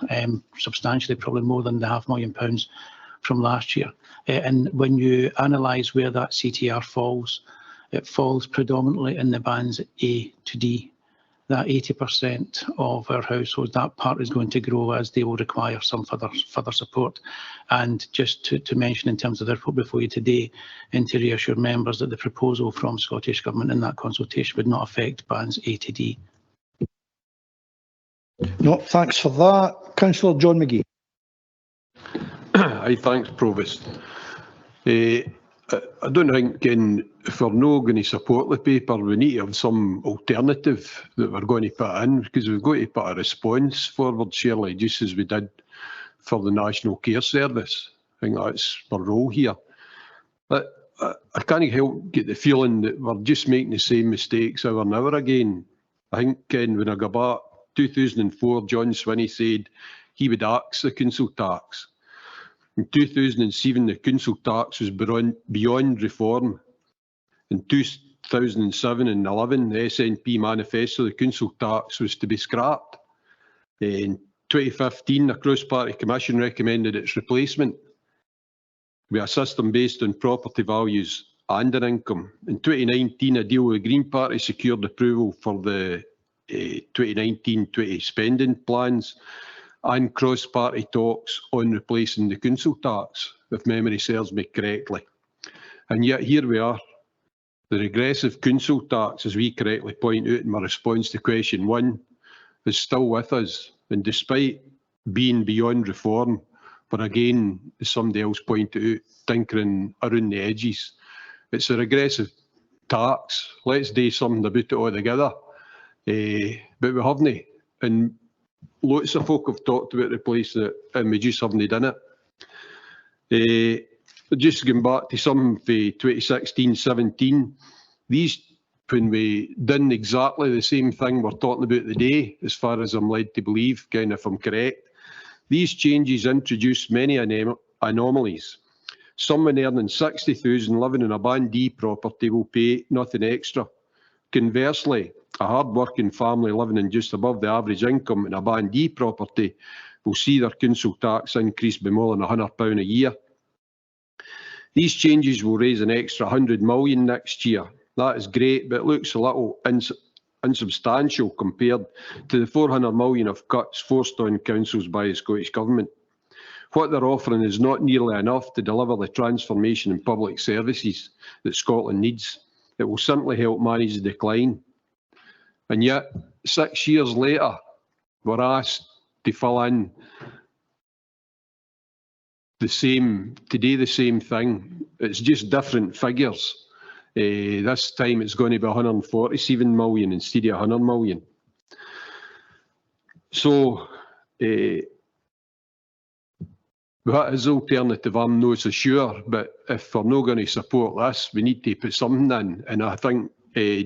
substantially, probably more than the £500,000 from last year. And when you analyse where that CTR falls, it falls predominantly in the bands A to D. That 80% of our households, that part is going to grow as they will require some further support. And just to mention in terms of the report before you today, and to reassure members that the proposal from Scottish Government in that consultation would not affect bands A to D. No, thanks for that. Councillor John McGee. Aye, thanks, Provost. I don't think if we're not going to support the paper, we need to have some alternative that we're going to put in, because we've got to put a response forward, surely, just as we did for the National Care Service. I think that's our role here. But I can't help get the feeling that we're just making the same mistakes over and over again. I think when I go back 2004, John Swinney said he would axe the council tax. In 2007, the council tax was beyond reform. In 2007 and 11, the SNP manifesto, the council tax was to be scrapped. In 2015, a cross-party commission recommended its replacement with a system based on property values and an income. In 2019, a deal with the Green Party secured approval for the 2019-20 spending plans and cross-party talks on replacing the council tax, if memory serves me correctly. And yet here we are. The regressive council tax, as we correctly point out in my response to question 1, is still with us. And despite being beyond reform, but again, as somebody else pointed out, tinkering around the edges, it's a regressive tax. Let's do something about it altogether. But we haven't. And lots of folk have talked about replacing it, and we just haven't done it. Just going back to some for 2016-17, when we done exactly the same thing we're talking about today, as far as I'm led to believe, kind of if I'm correct, these changes introduced many anomalies. Someone earning 60,000 living in a Band D property will pay nothing extra. Conversely, a hard-working family living in just above the average income in a Band D property will see their council tax increase by more than £100 a year. These changes will raise an extra 100 million next year. That is great, but it looks a little insubstantial compared to the 400 million of cuts forced on councils by the Scottish Government. What they're offering is not nearly enough to deliver the transformation in public services that Scotland needs. It will simply help manage the decline. And yet, 6 years later, we're asked to fill in the same thing. It's just different figures. This time it's going to be 147 million instead of 100 million. So, what is the alternative? I'm not so sure, but if we're not going to support this, we need to put something in. And I think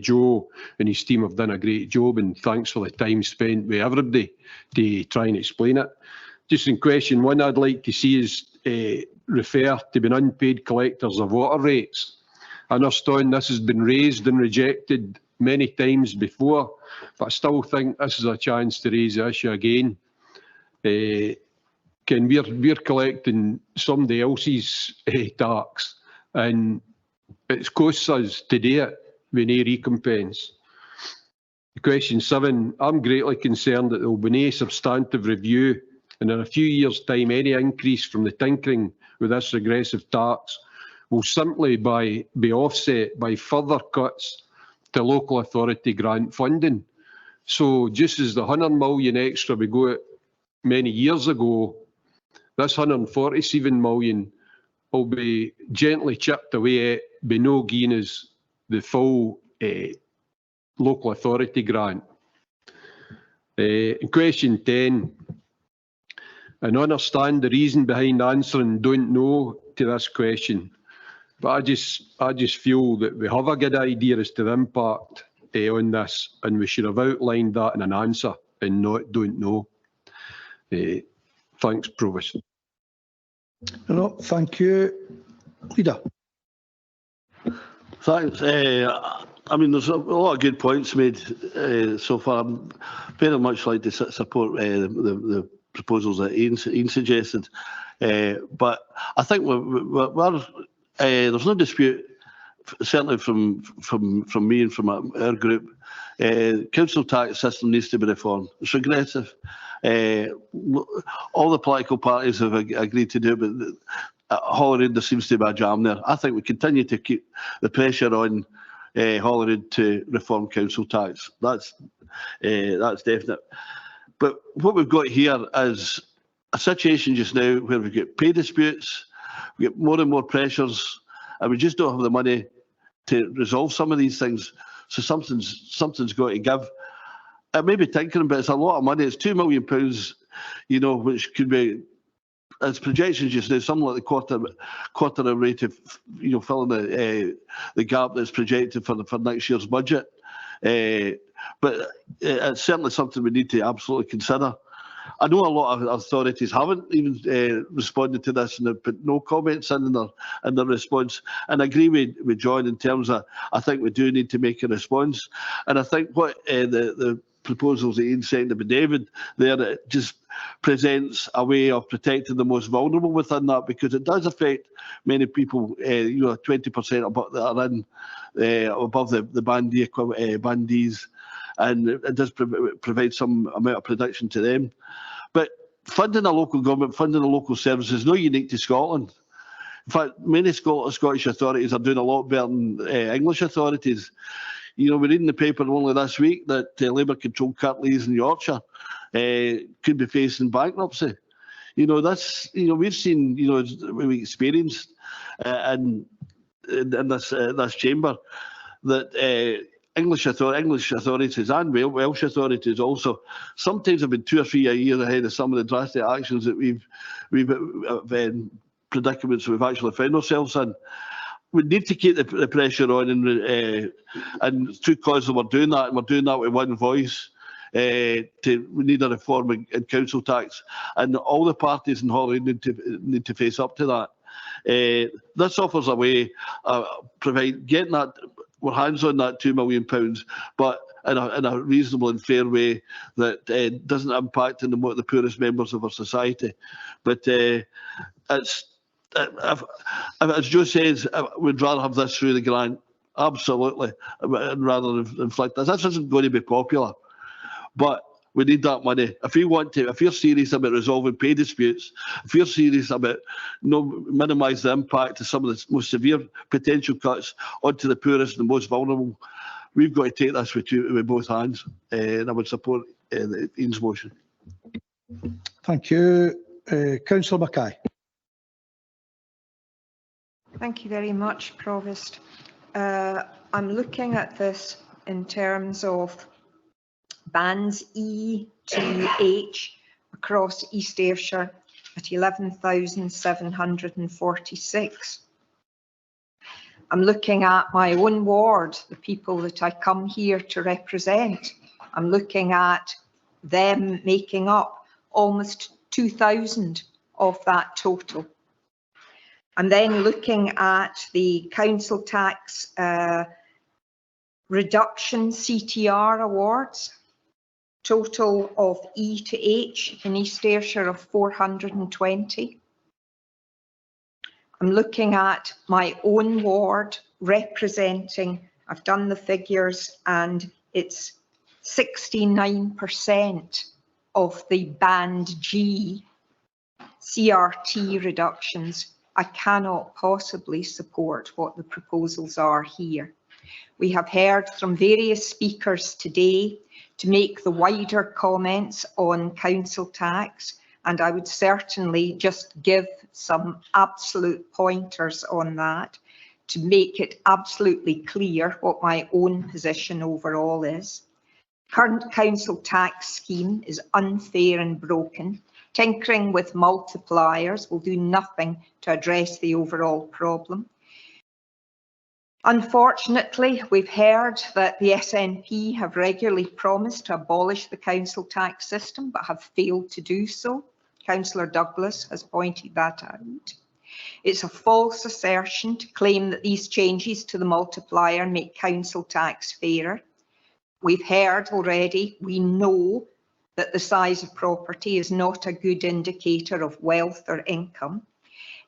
Joe and his team have done a great job, and thanks for the time spent with everybody to try and explain it. Just in question 1, I'd like to see is refer to being unpaid collectors of water rates. I understand this has been raised and rejected many times before, but I still think this is a chance to raise the issue again. We're collecting somebody else's tax, and it costs us to do it with no recompense. Question 7, I'm greatly concerned that there will be no substantive review, and in a few years' time, any increase from the tinkering with this regressive tax will simply be offset by further cuts to local authority grant funding. So just as the 100 million extra we got many years ago, this 147 million will be gently chipped away at by no gain as the full local authority grant. In question 10, and I understand the reason behind answering don't know to this question, but I just feel that we have a good idea as to the impact on this, and we should have outlined that in an answer and not don't know. Thanks, Provost. No, thank you. Leader. Thanks. I mean, there's a lot of good points made so far. I'm very much like to support the proposals that Ian suggested. But I think there's no dispute, certainly from me and from our group, council tax system needs to be reformed. It's regressive. All the political parties have agreed to do it, but Holyrood, there seems to be a jam there. I think we continue to keep the pressure on Holyrood to reform council tax. That's definite. But what we've got here is a situation just now where we've got pay disputes, we get more and more pressures, and we just don't have the money to resolve some of these things. So something's got to give. It may be tinkering, but it's a lot of money. It's £2 million, you know, which could be, as projections just now, something like the quarter of rate of, you know, filling the gap that's projected for next year's budget. But it's certainly something we need to absolutely consider. I know a lot of authorities haven't even responded to this and have put no comments in their response. And I agree with John in terms of, I think we do need to make a response. And I think what the proposals that Ian sent to David there, it just presents a way of protecting the most vulnerable within that, because it does affect many people, you know, 20% above that are in above the band D, band Ds, and it does provide some amount of protection to them. But funding a local government, funding a local service is not unique to Scotland. In fact, many Scottish authorities are doing a lot better than English authorities. You know, we're reading the paper only this week that Labour-controlled Kirklees in Yorkshire could be facing bankruptcy. You know, that's, you know, we've seen, you know, we experienced in this chamber that English authorities and Welsh authorities also sometimes have been 2 or 3 years ahead of some of the drastic actions that we've predicaments we've actually found ourselves in. We need to keep the pressure on, and through COSLA we're doing that, and we're doing that with one voice. We need a reform in council tax, and all the parties in Holyrood need to face up to that. This offers a way getting that, we're hands on that £2 million, but in a reasonable and fair way that doesn't impact on the poorest members of our society. But it's, as Joe says, we'd rather have this through the grant, absolutely, rather than inflict this. This isn't going to be popular, but we need that money. If you're serious about resolving pay disputes, if you're serious about minimising the impact of some of the most severe potential cuts onto the poorest and the most vulnerable, we've got to take this with both hands. And I would support Ian's motion. Thank you. Councillor Mackay. Thank you very much, Provost. I'm looking at this in terms of bands E to H across East Ayrshire at 11,746. I'm looking at my own ward, the people that I come here to represent. I'm looking at them making up almost 2,000 of that total. I'm then looking at the council tax reduction CTR awards, total of E to H in East Ayrshire of 420. I'm looking at my own ward representing, I've done the figures, and it's 69% of the band G CRT reductions. I cannot possibly support what the proposals are here. We have heard from various speakers today to make the wider comments on council tax, and I would certainly just give some absolute pointers on that to make it absolutely clear what my own position overall is. Current council tax scheme is unfair and broken. Tinkering with multipliers will do nothing to address the overall problem. Unfortunately, we've heard that the SNP have regularly promised to abolish the council tax system, but have failed to do so. Councillor Douglas has pointed that out. It's a false assertion to claim that these changes to the multiplier make council tax fairer. We've heard already, we know that the size of property is not a good indicator of wealth or income.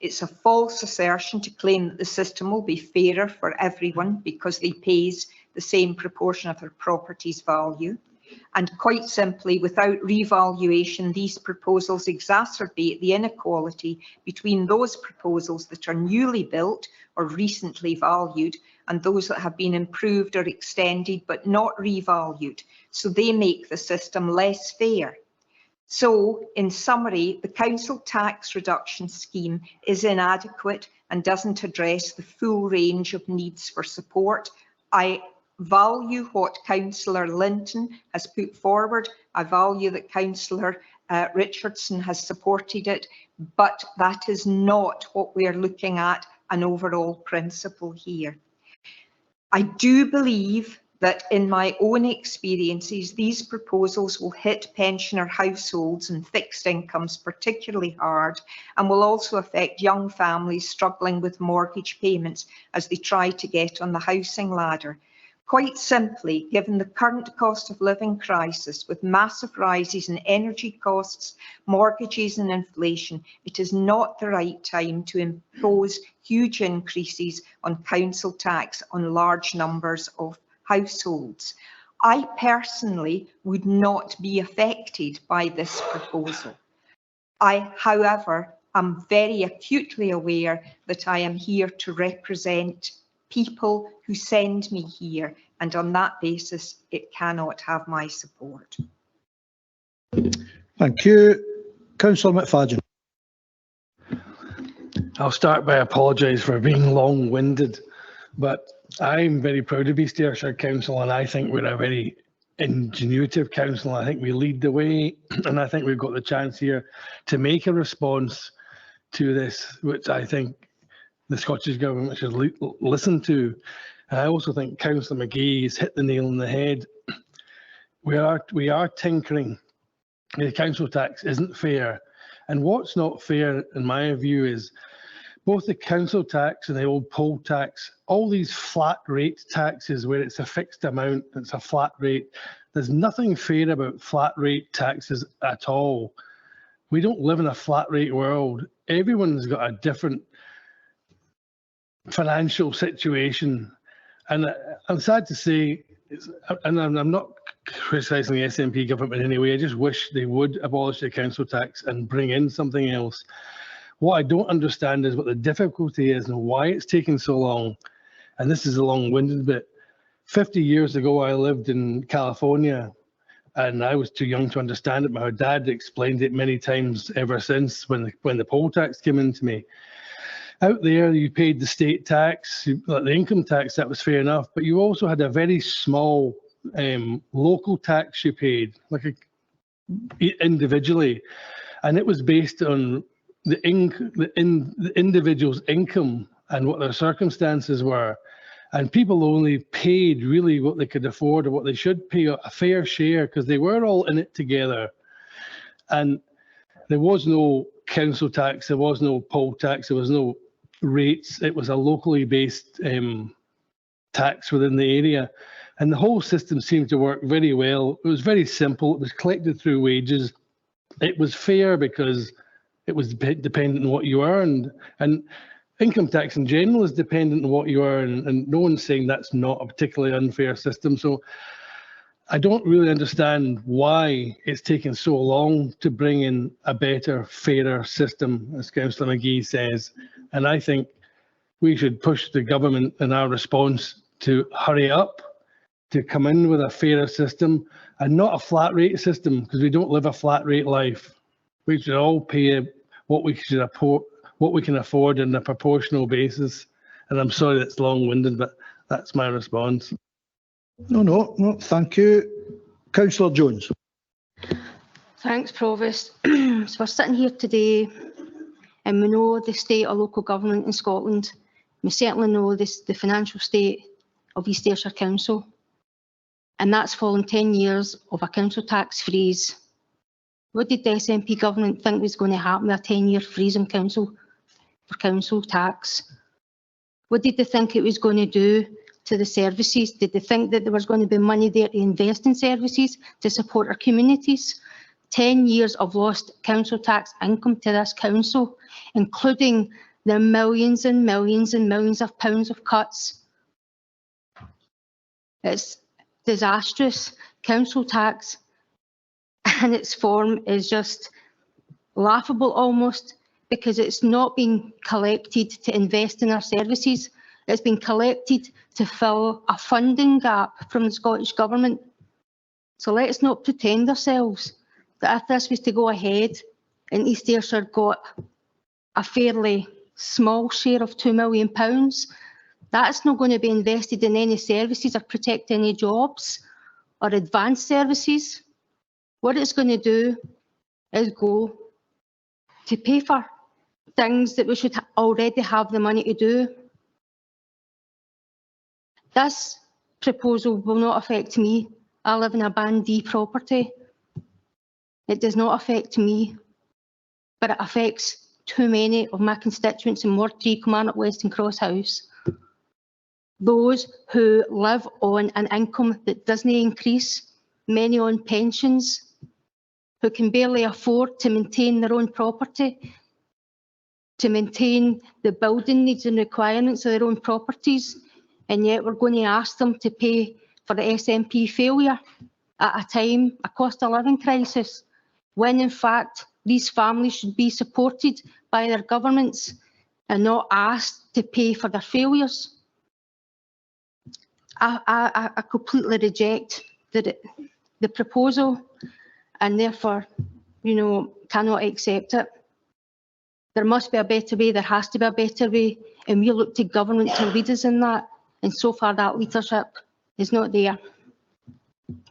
It's a false assertion to claim that the system will be fairer for everyone because they pay the same proportion of their property's value. And quite simply, without revaluation, these proposals exacerbate the inequality between those proposals that are newly built or recently valued and those that have been improved or extended but not revalued. So they make the system less fair. So, in summary, the council tax reduction scheme is inadequate and doesn't address the full range of needs for support. I value what Councillor Linton has put forward. I value that Councillor Richardson has supported it, but that is not what we are looking at, an overall principle here. I do believe that in my own experiences, these proposals will hit pensioner households and fixed incomes particularly hard, and will also affect young families struggling with mortgage payments as they try to get on the housing ladder. Quite simply, given the current cost of living crisis with massive rises in energy costs, mortgages and inflation, it is not the right time to impose huge increases on council tax on large numbers of households. I personally would not be affected by this proposal. I, however, am very acutely aware that I am here to represent people who send me here, and on that basis, it cannot have my support. Thank you. Councillor McFadden. I'll start by apologise for being long-winded, but I'm very proud of East Ayrshire Council, and I think we're a very ingenuitive council. I think we lead the way, and I think we've got the chance here to make a response to this, which I think the Scottish Government should listen to. And I also think Councillor McGee has hit the nail on the head. We are tinkering. The council tax isn't fair. And what's not fair, in my view, is both the council tax and the old poll tax, all these flat rate taxes where it's a fixed amount, it's a flat rate. There's nothing fair about flat rate taxes at all. We don't live in a flat rate world. Everyone's got a different financial situation. And I'm sad to say, and I'm not criticising the SNP government in any way, I just wish they would abolish the council tax and bring in something else. What I don't understand is what the difficulty is and why it's taking so long. And this is a long-winded bit. 50 years ago, I lived in California, and I was too young to understand it. My dad explained it many times ever since when the poll tax came into me. Out there, you paid the state tax, like the income tax, that was fair enough, but you also had a very small local tax you paid, like individually, and it was based on the individual's income and what their circumstances were. And people only paid really what they could afford or what they should pay, a fair share, because they were all in it together. And there was no council tax, there was no poll tax, there was no rates. It was a locally based tax within the area. And the whole system seemed to work very well. It was very simple. It was collected through wages. It was fair because it was dependent on what you earned. And income tax in general is dependent on what you earn, and no one's saying that's not a particularly unfair system. So I don't really understand why it's taken so long to bring in a better, fairer system, as Councillor McGee says. And I think we should push the government in our response to hurry up, to come in with a fairer system and not a flat rate system, because we don't live a flat rate life. We should all pay what we should afford, what we can afford on a proportional basis. And I'm sorry that's long-winded, but that's my response. No, thank you. Councillor Jones. Thanks, Provost. So we're sitting here today and we know the state of local government in Scotland. We certainly know the financial state of East Ayrshire Council. And that's following 10 years of a council tax freeze. What did the SNP government think was going to happen with a 10-year freeze on council for council tax? What did they think it was going to do to the services? Did they think that there was going to be money there to invest in services to support our communities? 10 years of lost council tax income to this council, including the millions and millions and millions of pounds of cuts. It's disastrous. Council tax in its form is just laughable almost, because it's not being collected to invest in our services. It's been collected to fill a funding gap from the Scottish Government. So let's not pretend ourselves. that if this was to go ahead and East Ayrshire got a fairly small share of £2 million, that's not going to be invested in any services or protect any jobs or advanced services. What it's going to do is go to pay for things that we should already have the money to do. This proposal will not affect me. I live in a Band D property. It does not affect me, but it affects too many of my constituents in Ward 3, Kilmarnock West and Cross House. Those who live on an income that doesn't increase, many on pensions, who can barely afford to maintain their own property, to maintain the building needs and requirements of their own properties, and yet we're going to ask them to pay for the SNP failure at a time, a cost of living crisis, when in fact these families should be supported by their governments and not asked to pay for their failures. I completely reject the proposal and therefore, cannot accept it. There must be a better way, there has to be a better way, and we look to government to lead us in that, and so far that leadership is not there.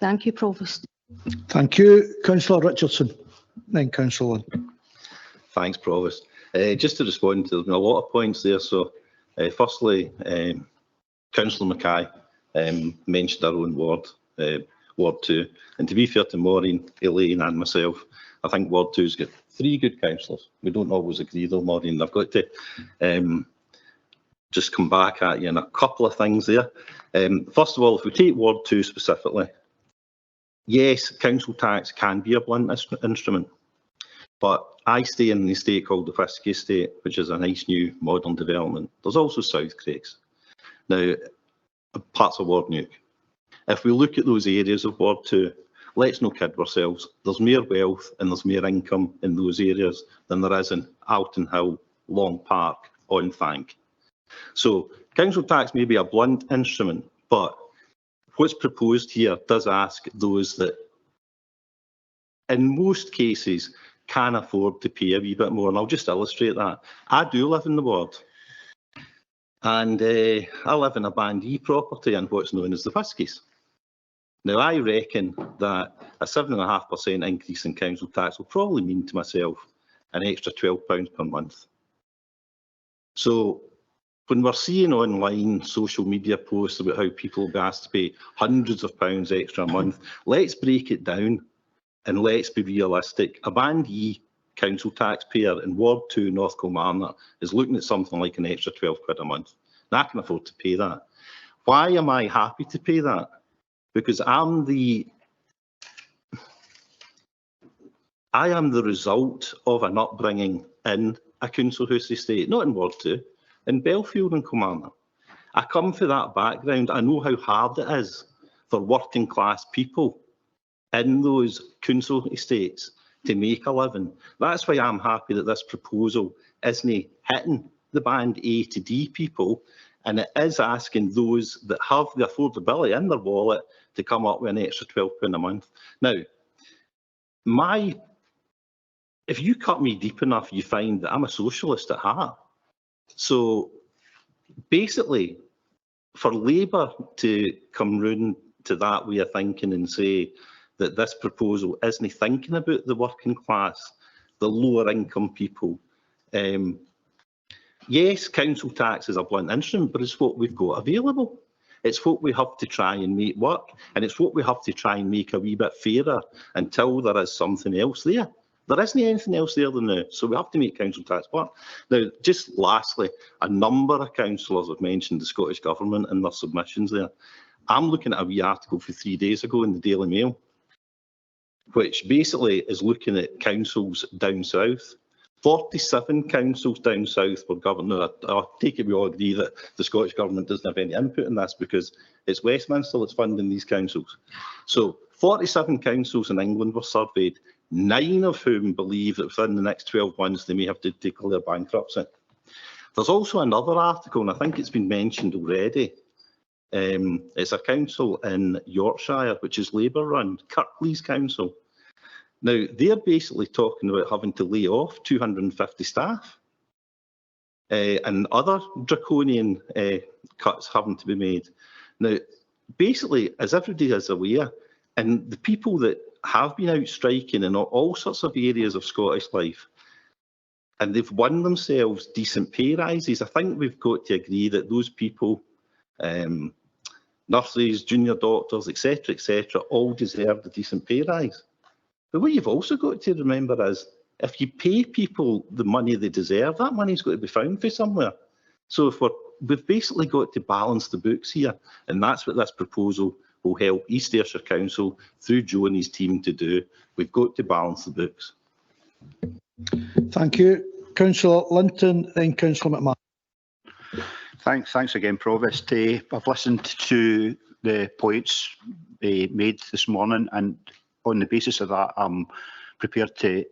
Thank you, Provost. Thank you. Councillor Richardson, then Councillor Lynn. Thanks, Provost. Just to respond to a lot of points there. So, firstly, Councillor Mackay mentioned our own ward, Ward 2, and to be fair to Maureen, Elaine and myself, I think Ward 2's got 3 good councillors. We don't always agree though, Maureen. I've got to just come back at you on a couple of things there. First of all, if we take Ward 2 specifically, yes, council tax can be a blunt instrument, but I stay in the estate called the Fisky Estate, which is a nice new modern development. There's also South Craigs. Now, parts of Ward Nuke. If we look at those areas of Ward 2, let's not kid ourselves. There's more wealth and there's more income in those areas than there is in Alton Hill, Long Park, on Thank. So council tax may be a blunt instrument, but what's proposed here does ask those that, in most cases, can afford to pay a wee bit more. And I'll just illustrate that. I do live in the ward. And I live in a Band E property in what's known as the Fiskies. Now, I reckon that a 7.5% increase in council tax will probably mean to myself an extra £12 per month. So when we're seeing online social media posts about how people will be asked to pay hundreds of pounds extra a month, let's break it down and let's be realistic. A Band E council taxpayer in Ward 2, North Kilmarnock, is looking at something like an extra £12 a month. Now, I can afford to pay that. Why am I happy to pay that? Because I am the result of an upbringing in a council house estate, not in Ward 2, in Belfield and Kilmarnock. I come from that background. I know how hard it is for working class people in those council estates to make a living. That's why I'm happy that this proposal isn't hitting the Band A to D people, and it is asking those that have the affordability in their wallet to come up with an extra £12 a month. Now, if you cut me deep enough, you find that I'm a socialist at heart. So basically, for Labour to come round to that way of thinking and say that this proposal isn't thinking about the working class, the lower income people, yes, council tax is a blunt instrument, but it's what we've got available. It's what we have to try and make work, and it's what we have to try and make a wee bit fairer until there is something else there. There isn't anything else there than now, so we have to make council tax work. Now, just lastly, a number of councillors have mentioned the Scottish Government in their submissions there. I'm looking at a wee article from 3 days ago in the Daily Mail, which basically is looking at councils down south. 47 councils down south were governed. Now, I take it we all agree that the Scottish Government doesn't have any input in this because it's Westminster that's funding these councils. So 47 councils in England were surveyed, 9 of whom believe that within the next 12 months they may have to declare bankruptcy. There's also another article, and I think it's been mentioned already. It's a council in Yorkshire, which is Labour run, Kirklees Council. Now, they're basically talking about having to lay off 250 staff and other draconian cuts having to be made. Now, basically, as everybody is aware, and the people that have been out striking in all sorts of areas of Scottish life, and they've won themselves decent pay rises, I think we've got to agree that those people, nurses, junior doctors, etc., all deserve a decent pay rise. But what you've also got to remember is, if you pay people the money they deserve, that money's got to be found for somewhere. So if we've basically got to balance the books here, and that's what this proposal will help East Ayrshire Council through Joe and his team to do. We've got to balance the books. Thank you. Councillor Linton, then Councillor McMahon. Thanks again, Provost. I've listened to the points made this morning, and on the basis of that, I'm prepared to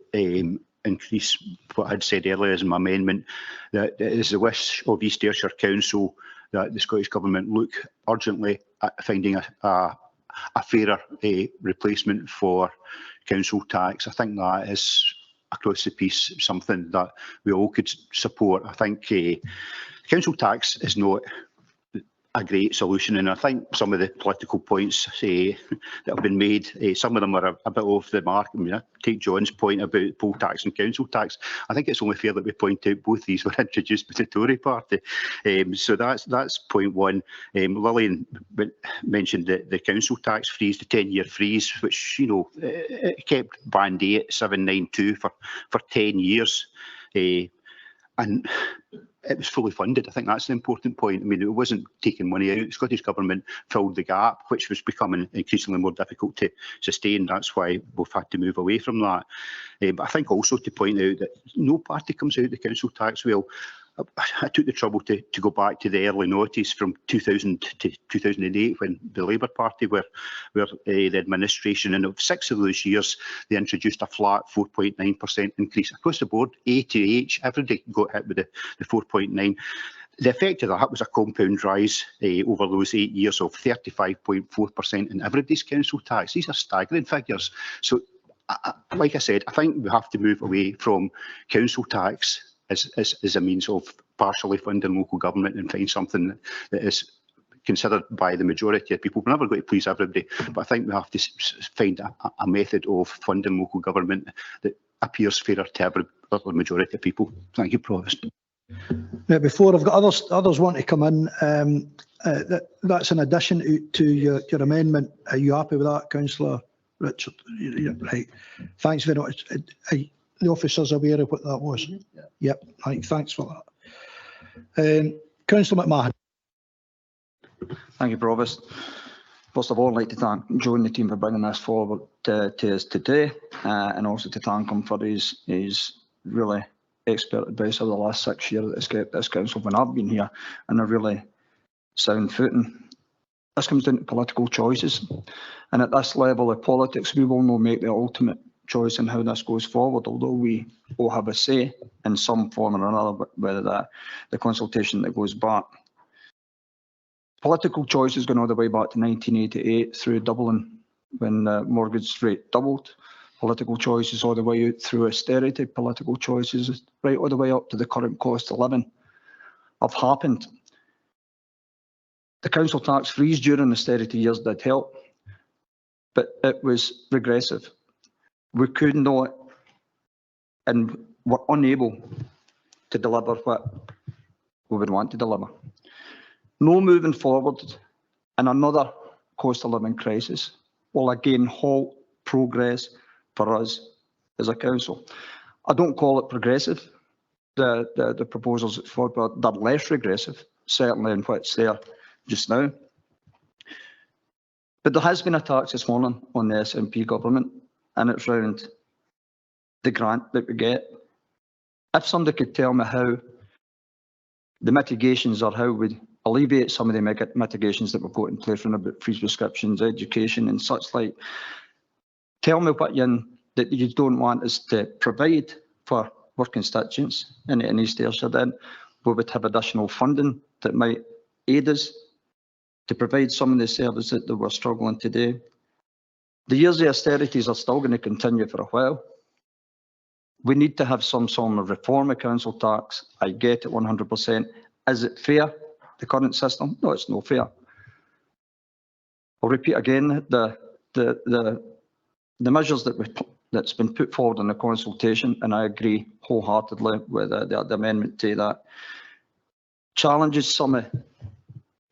increase what I'd said earlier as my amendment, that it is the wish of East Ayrshire Council that the Scottish Government look urgently at finding a fairer replacement for council tax. I think that is, across the piece, something that we all could support. I think council tax is not a great solution, and I think some of the political points that have been made, some of them are a bit off the mark. I mean, I take John's point about poll tax and council tax. I think it's only fair that we point out both these were introduced by the Tory party. So that's point one. Lillian mentioned the council tax freeze, the 10-year freeze, which, you know, it kept Band A at 792 for 10 years. And it was fully funded. I think that's an important point. I mean, it wasn't taking money out. The Scottish Government filled the gap, which was becoming increasingly more difficult to sustain. That's why we've had to move away from that. But I think also to point out that no party comes out the council tax well. I took the trouble to go back to the early noughties from 2000 to 2008 when the Labour Party were the administration, and of 6 of those years they introduced a flat 4.9% increase across the board. A to H, everybody got hit with the 4.9. The effect of that was a compound rise over those 8 years of 35.4% in everybody's council tax. These are staggering figures. So, like I said, I think we have to move away from council tax as a means of partially funding local government and find something that is considered by the majority of people. We're never going to please everybody, but I think we have to find a method of funding local government that appears fairer to the majority of people. Thank you, Provost. Now, before I've got others want to come in, that's in addition to your amendment. Are you happy with that, Councillor Richard? Right. Thanks very much. The officers aware of what that was? Yep. Right. Thanks for that. Councillor McMahon. Thank you, Provost. First of all, I'd like to thank Joe and the team for bringing this forward to us today, and also to thank him for his really expert advice over the last 6 years that's kept this council when I've been here in a really sound footing. This comes down to political choices, and at this level of politics, we will not make the ultimate choice in how this goes forward, although we all have a say in some form or another, whether the consultation that goes back. Political choices going all the way back to 1988 through Dublin when the mortgage rate doubled. Political choices all the way out through austerity. Political choices right all the way up to the current cost of living have happened. The council tax freeze during austerity years did help, but it was regressive. We could not and were unable to deliver what we would want to deliver. No moving forward in another cost of living crisis will again halt progress for us as a council. I don't call it progressive, the proposals for, but they're less regressive, certainly in what's there just now. But there has been attacks this morning on the SNP government, and it's round the grant that we get. If somebody could tell me how the mitigations or how we alleviate some of the mitigations that we've got in place about free prescriptions, education and such like, tell me what that you don't want us to provide for our constituents in East Ayrshire, then we would have additional funding that might aid us to provide some of the services that we're struggling to do. The years of austerities are still going to continue for a while. We need to have some sort of reform of council tax. I get it 100%. Is it fair, the current system? No, it's not fair. I'll repeat again, the measures that's been put forward in the consultation, and I agree wholeheartedly with the amendment to that, challenges some of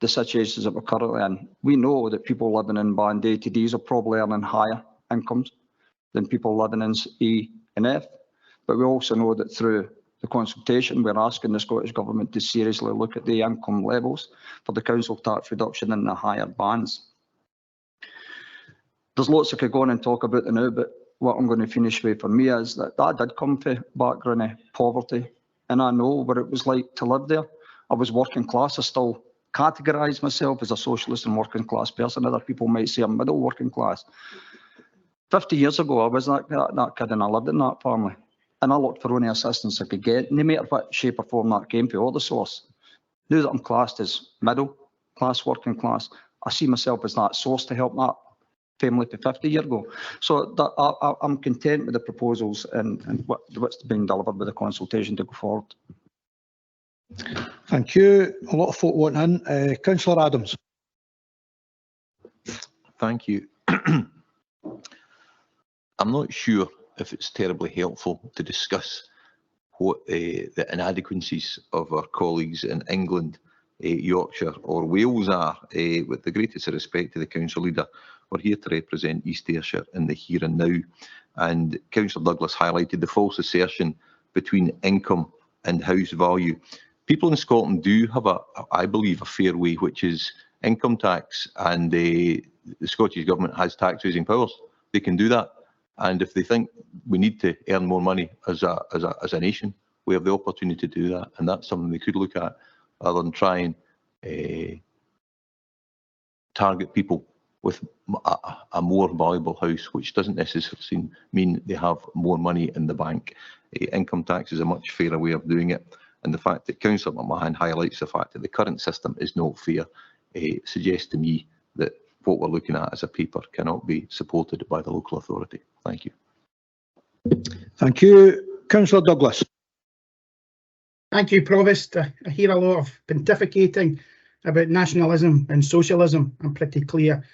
the situations that we're currently in. We know that people living in Band A to Ds are probably earning higher incomes than people living in E and F, but we also know that through the consultation, we're asking the Scottish Government to seriously look at the income levels for the council tax reduction in the higher bands. There's lots I could go on and talk about now, but what I'm going to finish with for me is that I did come from a background of poverty, and I know what it was like to live there. I was working class. I still categorise myself as a socialist and working class person. Other people might say I'm middle working class. 50 years ago, I was that kid and I lived in that family. And I looked for any assistance I could get, no matter what shape or form that came from, or the source. Now that I'm classed as middle class, working class, I see myself as that source to help that family to 50 years ago. So I'm content with the proposals and what's being delivered with the consultation to go forward. Thank you. A lot of folk wanting in. Councillor Adams. Thank you. I'm not sure if it's terribly helpful to discuss what the inadequacies of our colleagues in England, Yorkshire or Wales are. With the greatest respect to the council leader, we're here to represent East Ayrshire in the here and now. And Councillor Douglas highlighted the false assertion between income and house value. People in Scotland do have, I believe, a fair way, which is income tax, and the Scottish Government has tax raising powers. They can do that. And if they think we need to earn more money as a nation, we have the opportunity to do that. And that's something we could look at rather than try and target people with a more valuable house, which doesn't necessarily mean they have more money in the bank. Income tax is a much fairer way of doing it. And the fact that Councillor McMahon highlights the fact that the current system is not fair suggests to me that what we're looking at as a paper cannot be supported by the local authority. Thank you. Thank you. Councillor Douglas. Thank you, Provost. I hear a lot of pontificating about nationalism and socialism. I'm pretty clear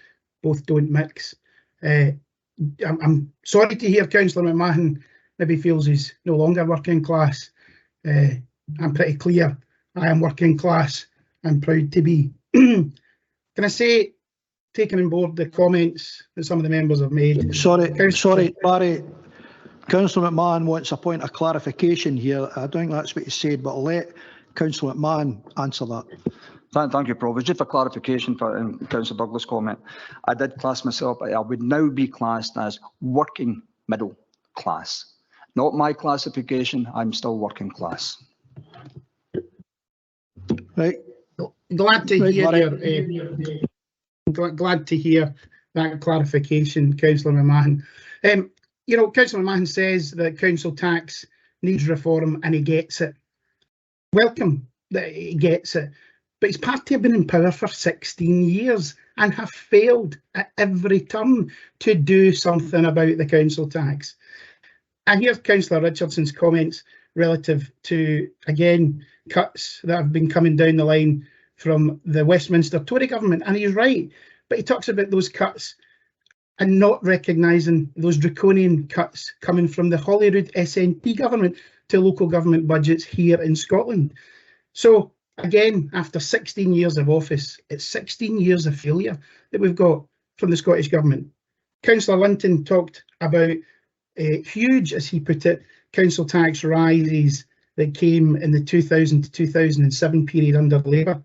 both don't mix. I'm sorry to hear Councillor McMahon maybe feels he's no longer working class. I'm pretty clear I am working class. I'm proud to be. Can I say, taking on board the comments that some of the members have made. Sorry, Barry. Councillor McMahon wants a point of clarification here. I don't think that's what he said, but I'll let Councillor McMahon answer that. Thank you, Provost. Just for clarification for Councillor Douglas' comment, I did class myself, I would now be classed as working middle class. Not my classification, I'm still working class. Right. Glad to hear glad to hear that clarification, Councillor McMahon. You know, Councillor McMahon says that council tax needs reform and he gets it. Welcome that he gets it. But his party have been in power for 16 years and have failed at every turn to do something about the council tax. I hear Councillor Richardson's comments relative to, again, cuts that have been coming down the line from the Westminster Tory government, and he's right. But he talks about those cuts and not recognising those draconian cuts coming from the Holyrood SNP government to local government budgets here in Scotland. So again, after 16 years of office, it's 16 years of failure that we've got from the Scottish Government. Councillor Linton talked about huge, as he put it, council tax rises that came in the 2000 to 2007 period under Labour.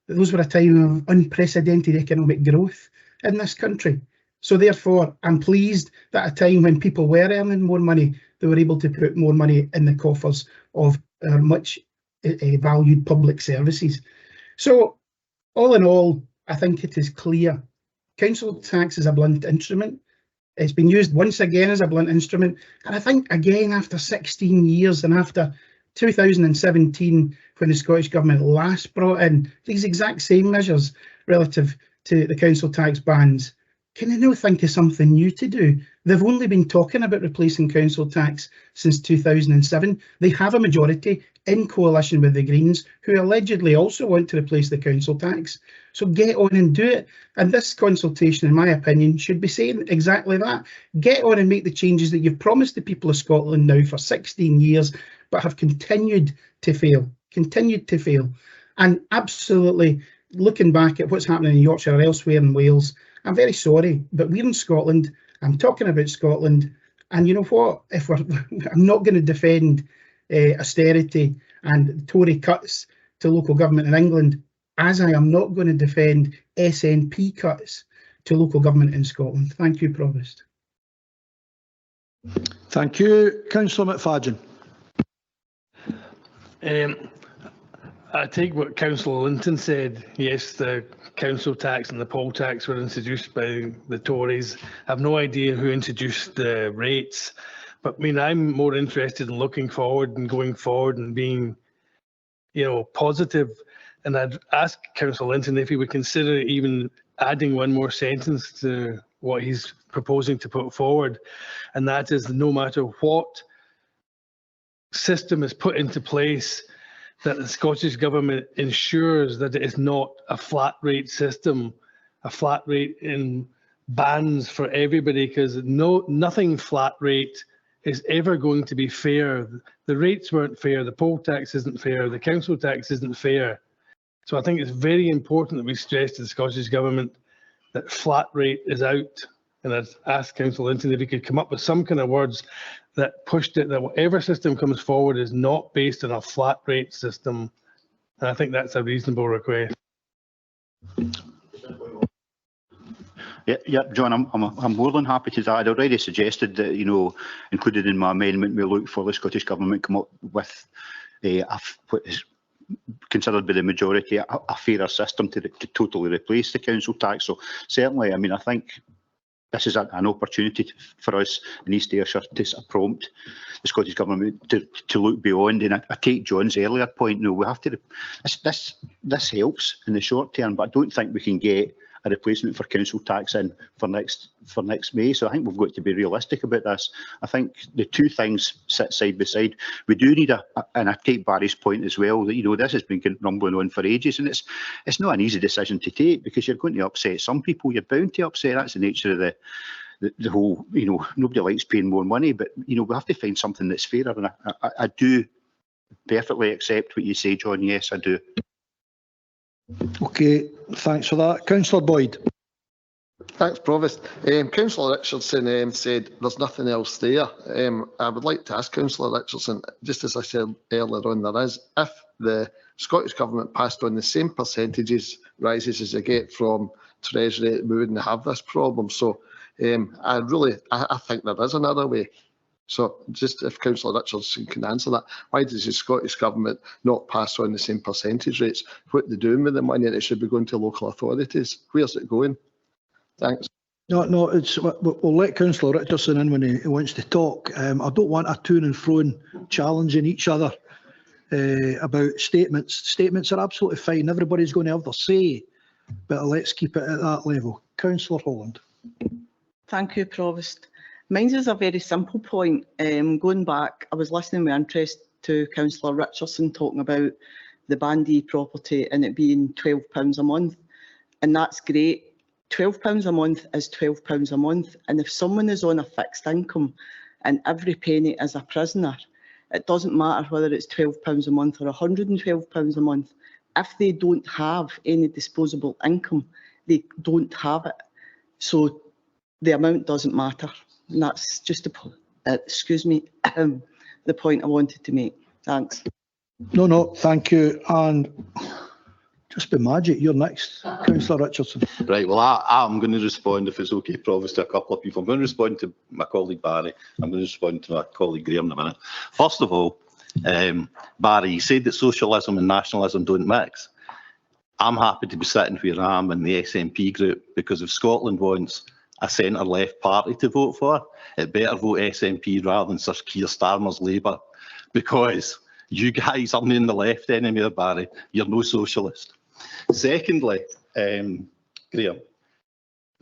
Those were a time of unprecedented economic growth in this country. So therefore, I'm pleased that at a time when people were earning more money, they were able to put more money in the coffers of our much valued public services. So all in all, I think it is clear. Council tax is a blunt instrument. It's been used once again as a blunt instrument. And I think again, after 16 years and after 2017, when the Scottish Government last brought in these exact same measures relative to the council tax bands, can they now think of something new to do? They've only been talking about replacing council tax since 2007. They have a majority in coalition with the Greens, who allegedly also want to replace the council tax. So get on and do it. And this consultation, in my opinion, should be saying exactly that. Get on and make the changes that you've promised the people of Scotland now for 16 years, but have continued to fail. And absolutely, looking back at what's happening in Yorkshire or elsewhere in Wales, I'm very sorry, but we're in Scotland. I'm talking about Scotland. And you know what? I'm not going to defend austerity and Tory cuts to local government in England, as I am not going to defend SNP cuts to local government in Scotland. Thank you, Provost. Thank you. Councillor McFadden. I take what Councillor Linton said. Yes, the council tax and the poll tax were introduced by the Tories. I have no idea who introduced the rates, but I mean, I'm more interested in looking forward and going forward and being, you know, positive. And I'd ask Councillor Linton if he would consider even adding one more sentence to what he's proposing to put forward, and that is, no matter what system is put into place, that the Scottish Government ensures that it is not a flat rate system, a flat rate in bands for everybody, because nothing flat rate is ever going to be fair. The rates weren't fair, the poll tax isn't fair, the council tax isn't fair. So I think it's very important that we stress to the Scottish Government that flat rate is out. And I'd ask Councillor Linton if he could come up with some kind of words that pushed it, that whatever system comes forward is not based on a flat rate system. And I think that's a reasonable request. Yeah, John, I'm more than happy to that. I'd already suggested that, you know, included in my amendment, we look for the Scottish Government come up with what is considered by the majority a fairer system to totally replace the council tax. So certainly, I mean, I think this is an opportunity for us in East Ayrshire to prompt the Scottish Government to look beyond. And I take John's earlier point. No, we have to. This helps in the short term, but I don't think we can get a replacement for council tax in for next May. So I think we've got to be realistic about this. I think the two things sit side by side. We do need and I take Barry's point as well, that, you know, this has been rumbling on for ages, and it's not an easy decision to take, because you're going to upset some people. You're bound to upset. That's the nature of the whole, you know, nobody likes paying more money, but, you know, we have to find something that's fairer. And I do perfectly accept what you say, John. Yes, I do. Okay, thanks for that. Councillor Boyd. Thanks, Provost. Councillor Richardson said there's nothing else there. I would like to ask Councillor Richardson, just as I said earlier on, there is, if the Scottish Government passed on the same percentages rises as they get from Treasury, we wouldn't have this problem. So I think there is another way. So just if Councillor Richardson can answer that, why does the Scottish Government not pass on the same percentage rates? What are they doing with the money? It should be going to local authorities. Where's it going? Thanks. No, we'll let Councillor Richardson in when he wants to talk. I don't want a to and fro challenging each other about statements. Statements are absolutely fine. Everybody's going to have their say, but let's keep it at that level. Councillor Holland. Thank you, Provost. Mine is a very simple point. Going back, I was listening with interest to Councillor Richardson talking about the Band E property and it being £12 a month, and that's great. £12 a month is £12 a month, and if someone is on a fixed income and every penny is a prisoner, it doesn't matter whether it's £12 a month or £112 a month. If they don't have any disposable income, they don't have it. So the amount doesn't matter. And that's just the point I wanted to make. Thanks. No, thank you. And just be magic, you're next, Councillor Richardson. Right, well, I'm going to respond, if it's okay, Provost, to a couple of people. I'm going to respond to my colleague Barry. I'm going to respond to my colleague Graham in a minute. First of all, Barry, you said that socialism and nationalism don't mix. I'm happy to be sitting where I am in the SNP group, because if Scotland wants a centre-left party to vote for, it better vote SNP rather than Sir Keir Starmer's Labour, because you guys are in the left anymore, Barry. You're no socialist. Secondly, Graham,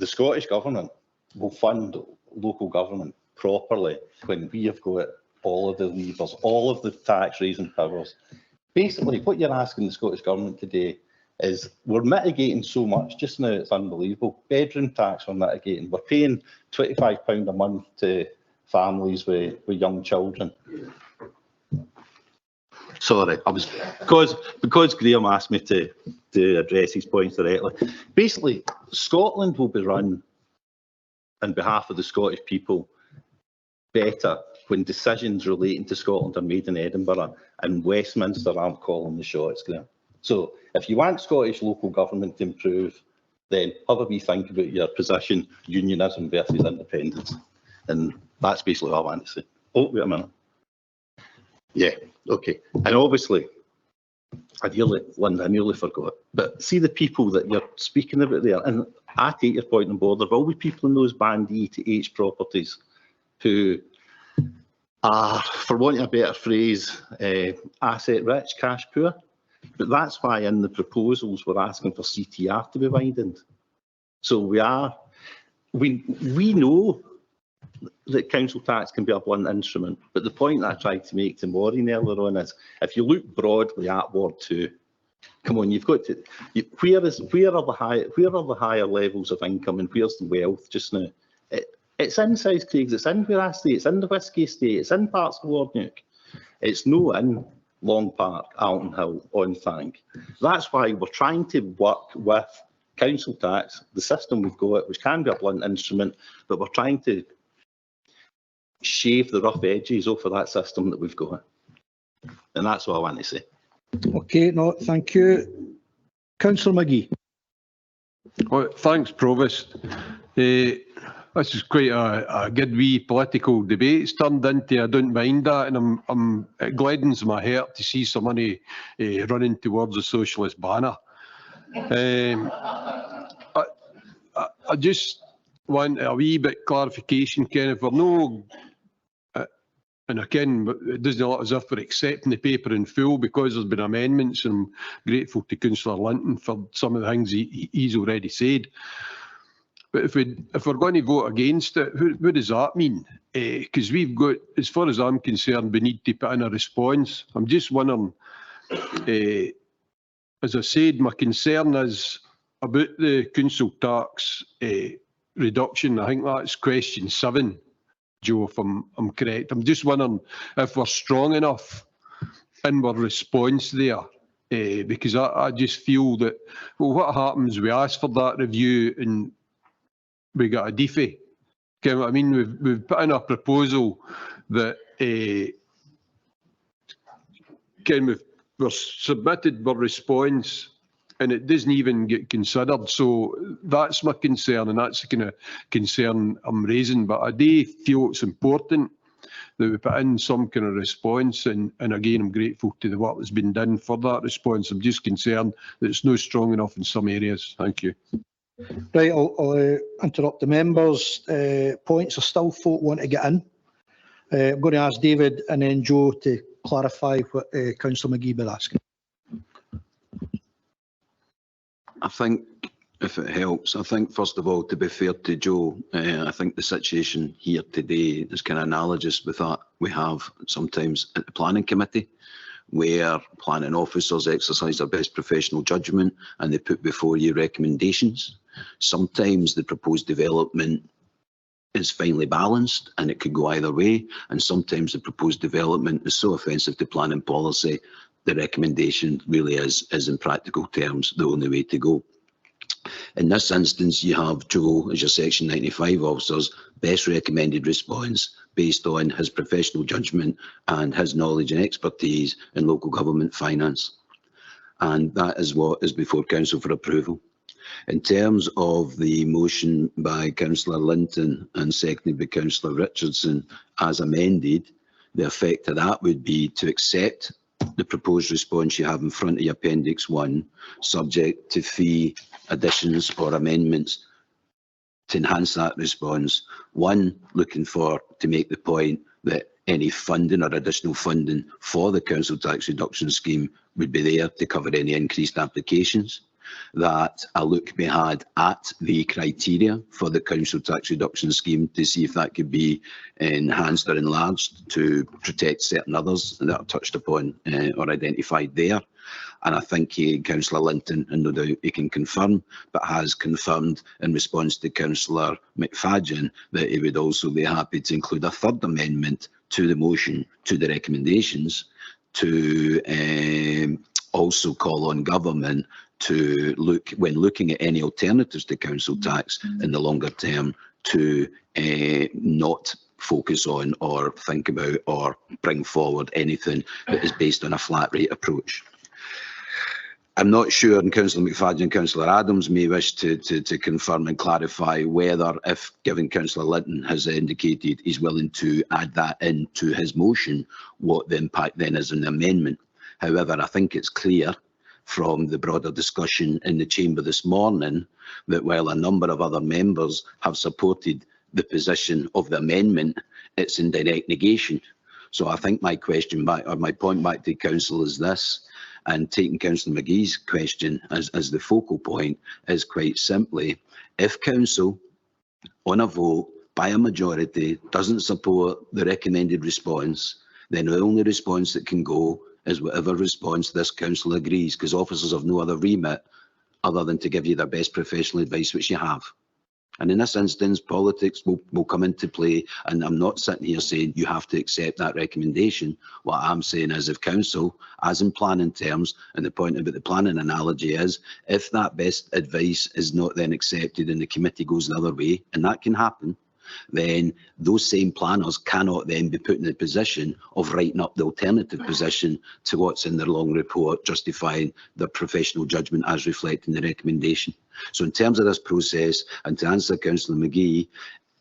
the Scottish Government will fund local government properly when we have got all of the levers, all of the tax raising powers. Basically, what you're asking the Scottish Government today is we're mitigating so much just now, it's unbelievable. Bedroom tax we're mitigating. We're paying £25 a month to families with young children. Sorry, I was because Graham asked me to address these points directly. Basically, Scotland will be run on behalf of the Scottish people better when decisions relating to Scotland are made in Edinburgh and Westminster aren't calling the shots, Graham. So if you want Scottish local government to improve, then have a wee think about your position, unionism versus independence. And that's basically what I want to say. Oh, wait a minute. Yeah, okay. And obviously, Linda, I nearly forgot, but see the people that you're speaking about there, and I take your point on board, there will be people in those Band E to H properties who are, for wanting a better phrase, asset rich, cash poor. But that's why in the proposals we're asking for CTR to be widened. So we know that council tax can be a blunt instrument, but the point that I tried to make to Maureen earlier on is, if you look broadly at Ward 2, come on, you've got to, where are the higher levels of income and where's the wealth just now? It's in South Craigs, it's in where I stay, it's in the Whisky Estate, it's in parts of Lordneuk. It's no in Long Park, Alton Hill, on Thank. That's why we're trying to work with council tax, the system we've got, which can be a blunt instrument, but we're trying to shave the rough edges off of that system that we've got. And that's what I want to say. Okay, no, thank you. Councillor McGee. Well, thanks, Provost. This is quite a good wee political debate it's turned into. I don't mind that, and it gladdens my heart to see somebody running towards a socialist banner. I just want a wee bit clarification, Ken. If we're no, and again, it doesn't look as if we're accepting the paper in full because there's been amendments, and I'm grateful to Councillor Linton for some of the things he's already said. But if we're going to vote against it, what does that mean? Because we've got, as far as I'm concerned, we need to put in a response. I'm just wondering, as I said, my concern is about the council tax reduction. I think that's question 7, Joe, if I'm correct. I'm just wondering if we're strong enough in our response there, because I just feel that, well, what happens? We ask for that review and we got a DFE. Okay, I mean, we've put in a proposal that we've submitted our response and it doesn't even get considered. So that's my concern, and that's the kind of concern I'm raising. But I do feel it's important that we put in some kind of response, and again, I'm grateful to the work that's been done for that response. I'm just concerned that it's not strong enough in some areas. Thank you. Right, I'll interrupt the members. Points are still folk want to get in. I'm going to ask David and then Joe to clarify what Councillor McGee was asking. I think, if it helps, I think first of all, to be fair to Joe, I think the situation here today is kind of analogous with that we have sometimes at the planning committee, where planning officers exercise their best professional judgment and they put before you recommendations. Sometimes the proposed development is finely balanced and it could go either way, and sometimes the proposed development is so offensive to planning policy the recommendation really is in practical terms the only way to go. In this instance, you have Joe as your Section 95 officer's best recommended response based on his professional judgment and his knowledge and expertise in local government finance. And that is what is before Council for approval. In terms of the motion by Councillor Linton and seconded by Councillor Richardson as amended, the effect of that would be to accept the proposed response you have in front of you, Appendix 1, subject to fee additions or amendments to enhance that response. One, looking to make the point that any funding or additional funding for the council tax reduction scheme would be there to cover any increased applications. that a look be had at the criteria for the council tax reduction scheme to see if that could be enhanced or enlarged to protect certain others that are touched upon or identified there. And I think Councillor Linton, and no doubt he can confirm, but has confirmed in response to Councillor McFadden that he would also be happy to include a third amendment to the motion, to the recommendations, to also call on government to look, when looking at any alternatives to council tax in the longer term, to not focus on or think about or bring forward anything that is based on a flat rate approach. I'm not sure, and Councillor McFadden and Councillor Adams may wish to confirm and clarify whether, if given Councillor Linton has indicated he's willing to add that into his motion, what the impact then is on the amendment. However, I think it's clear from the broader discussion in the chamber this morning that while a number of other members have supported the position of the amendment, it's in direct negation. So I think my question back, or my point back to council is this, and taking Councillor McGee's question as the focal point, is quite simply, if council on a vote by a majority doesn't support the recommended response, then the only response that can go is whatever response this council agrees, because officers have no other remit other than to give you their best professional advice, which you have. And in this instance, politics will come into play, and I'm not sitting here saying you have to accept that recommendation. What I'm saying is, if council, as in planning terms, and the point about the planning analogy is, if that best advice is not then accepted and the committee goes the other way, and that can happen, then those same planners cannot then be put in the position of writing up the alternative position to what's in their long report, justifying their professional judgment as reflecting the recommendation. So in terms of this process, and to answer Councillor McGee,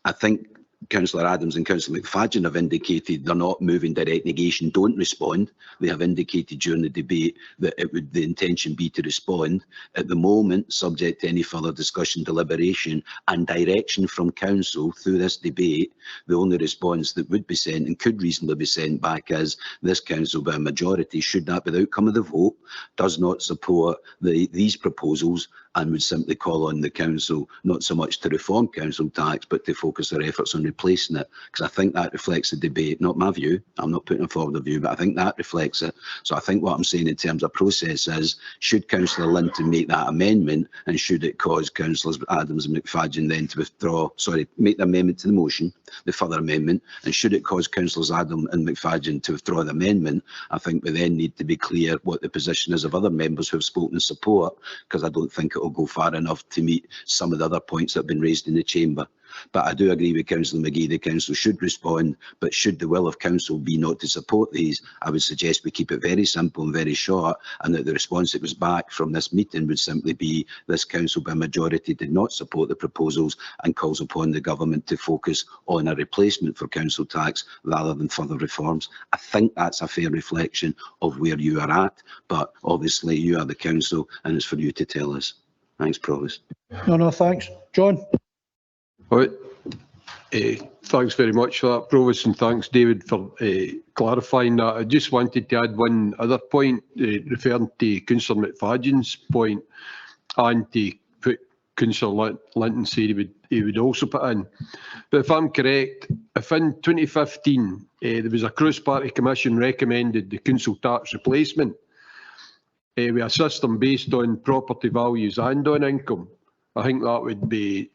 I think Councillor Adams and Councillor McFadden have indicated they're not moving direct negation, don't respond. They have indicated during the debate that it would, the intention be to respond. At the moment, subject to any further discussion, deliberation and direction from council through this debate, the only response that would be sent and could reasonably be sent back is this council by a majority, should that be the outcome of the vote, does not support these proposals, and would simply call on the council not so much to reform council tax but to focus their efforts on replacing it, because I think that reflects the debate, not my view. I'm not putting forward a view, but I think that reflects it. So I think what I'm saying in terms of process is, should Councillor Linton make that amendment, and should it cause Councillors Adams and McFadden then to withdraw, sorry, make the amendment to the motion, the further amendment, and should it cause Councillors Adams and McFadden to withdraw the amendment, I think we then need to be clear what the position is of other members who have spoken in support, because I don't think it will go far enough to meet some of the other points that have been raised in the chamber. But I do agree with Councillor McGee, the council should respond, but should the will of council be not to support these, I would suggest we keep it very simple and very short, and that the response that was back from this meeting would simply be this council by majority did not support the proposals and calls upon the government to focus on a replacement for council tax rather than further reforms. I think that's a fair reflection of where you are at, but obviously you are the council and it's for you to tell us. Thanks, Provost. No, thanks. John? All right. Thanks very much for that, Provost, and thanks, David, for clarifying that. I just wanted to add one other point, referring to Councillor McFadden's point, and to put Councillor Linton said he would also put in. But if I'm correct, if in 2015 there was a cross-party commission recommended the council tax replacement with a system based on property values and on income, I think that would be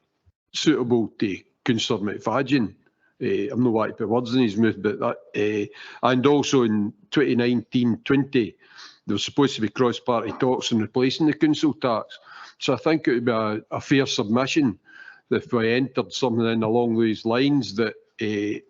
suitable to Councillor McFadden. I'm not wanting to put words in his mouth, but that, and also in 2019-20, there was supposed to be cross-party talks on replacing the council tax. So I think it would be a fair submission if we entered something in along those lines that we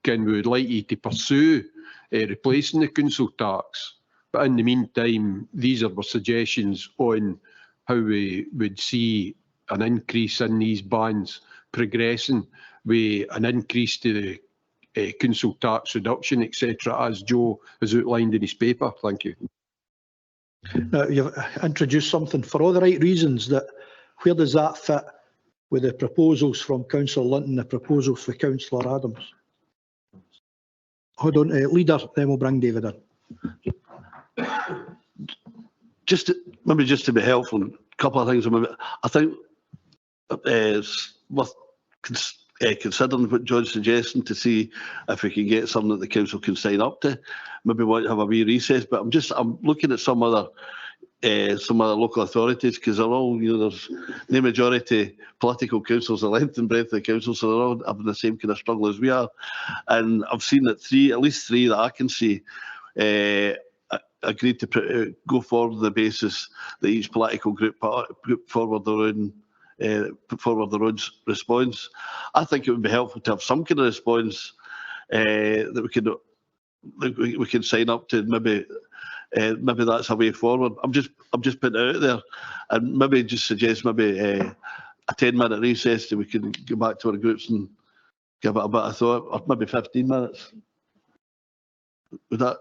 would like you to pursue replacing the council tax. But in the meantime, these are our suggestions on how we would see an increase in these bands progressing with an increase to the council tax reduction, etc., as Joe has outlined in his paper. Thank you. Now, you've introduced something for all the right reasons. That where does that fit with the proposals from Councillor Linton, the proposals for Councillor Adams? Hold on, leader, then we'll bring David in. Maybe just to be helpful, couple of things. I think it's worth considering what John's suggesting to see if we can get something that the council can sign up to. Maybe want to have a wee recess, but I'm looking at some other local authorities, because they're all, there's the majority political councils, the length and breadth of the council, so they're all having the same kind of struggle as we are. And I've seen that at least three that I can see agreed to go forward on the basis that each political group put forward their own response. I think it would be helpful to have some kind of response that we can sign up to. Maybe that's a way forward. I'm just putting it out there, and maybe just suggest maybe a 10-minute recess so we can go back to our groups and give it a bit of thought, or maybe 15 minutes. Would that?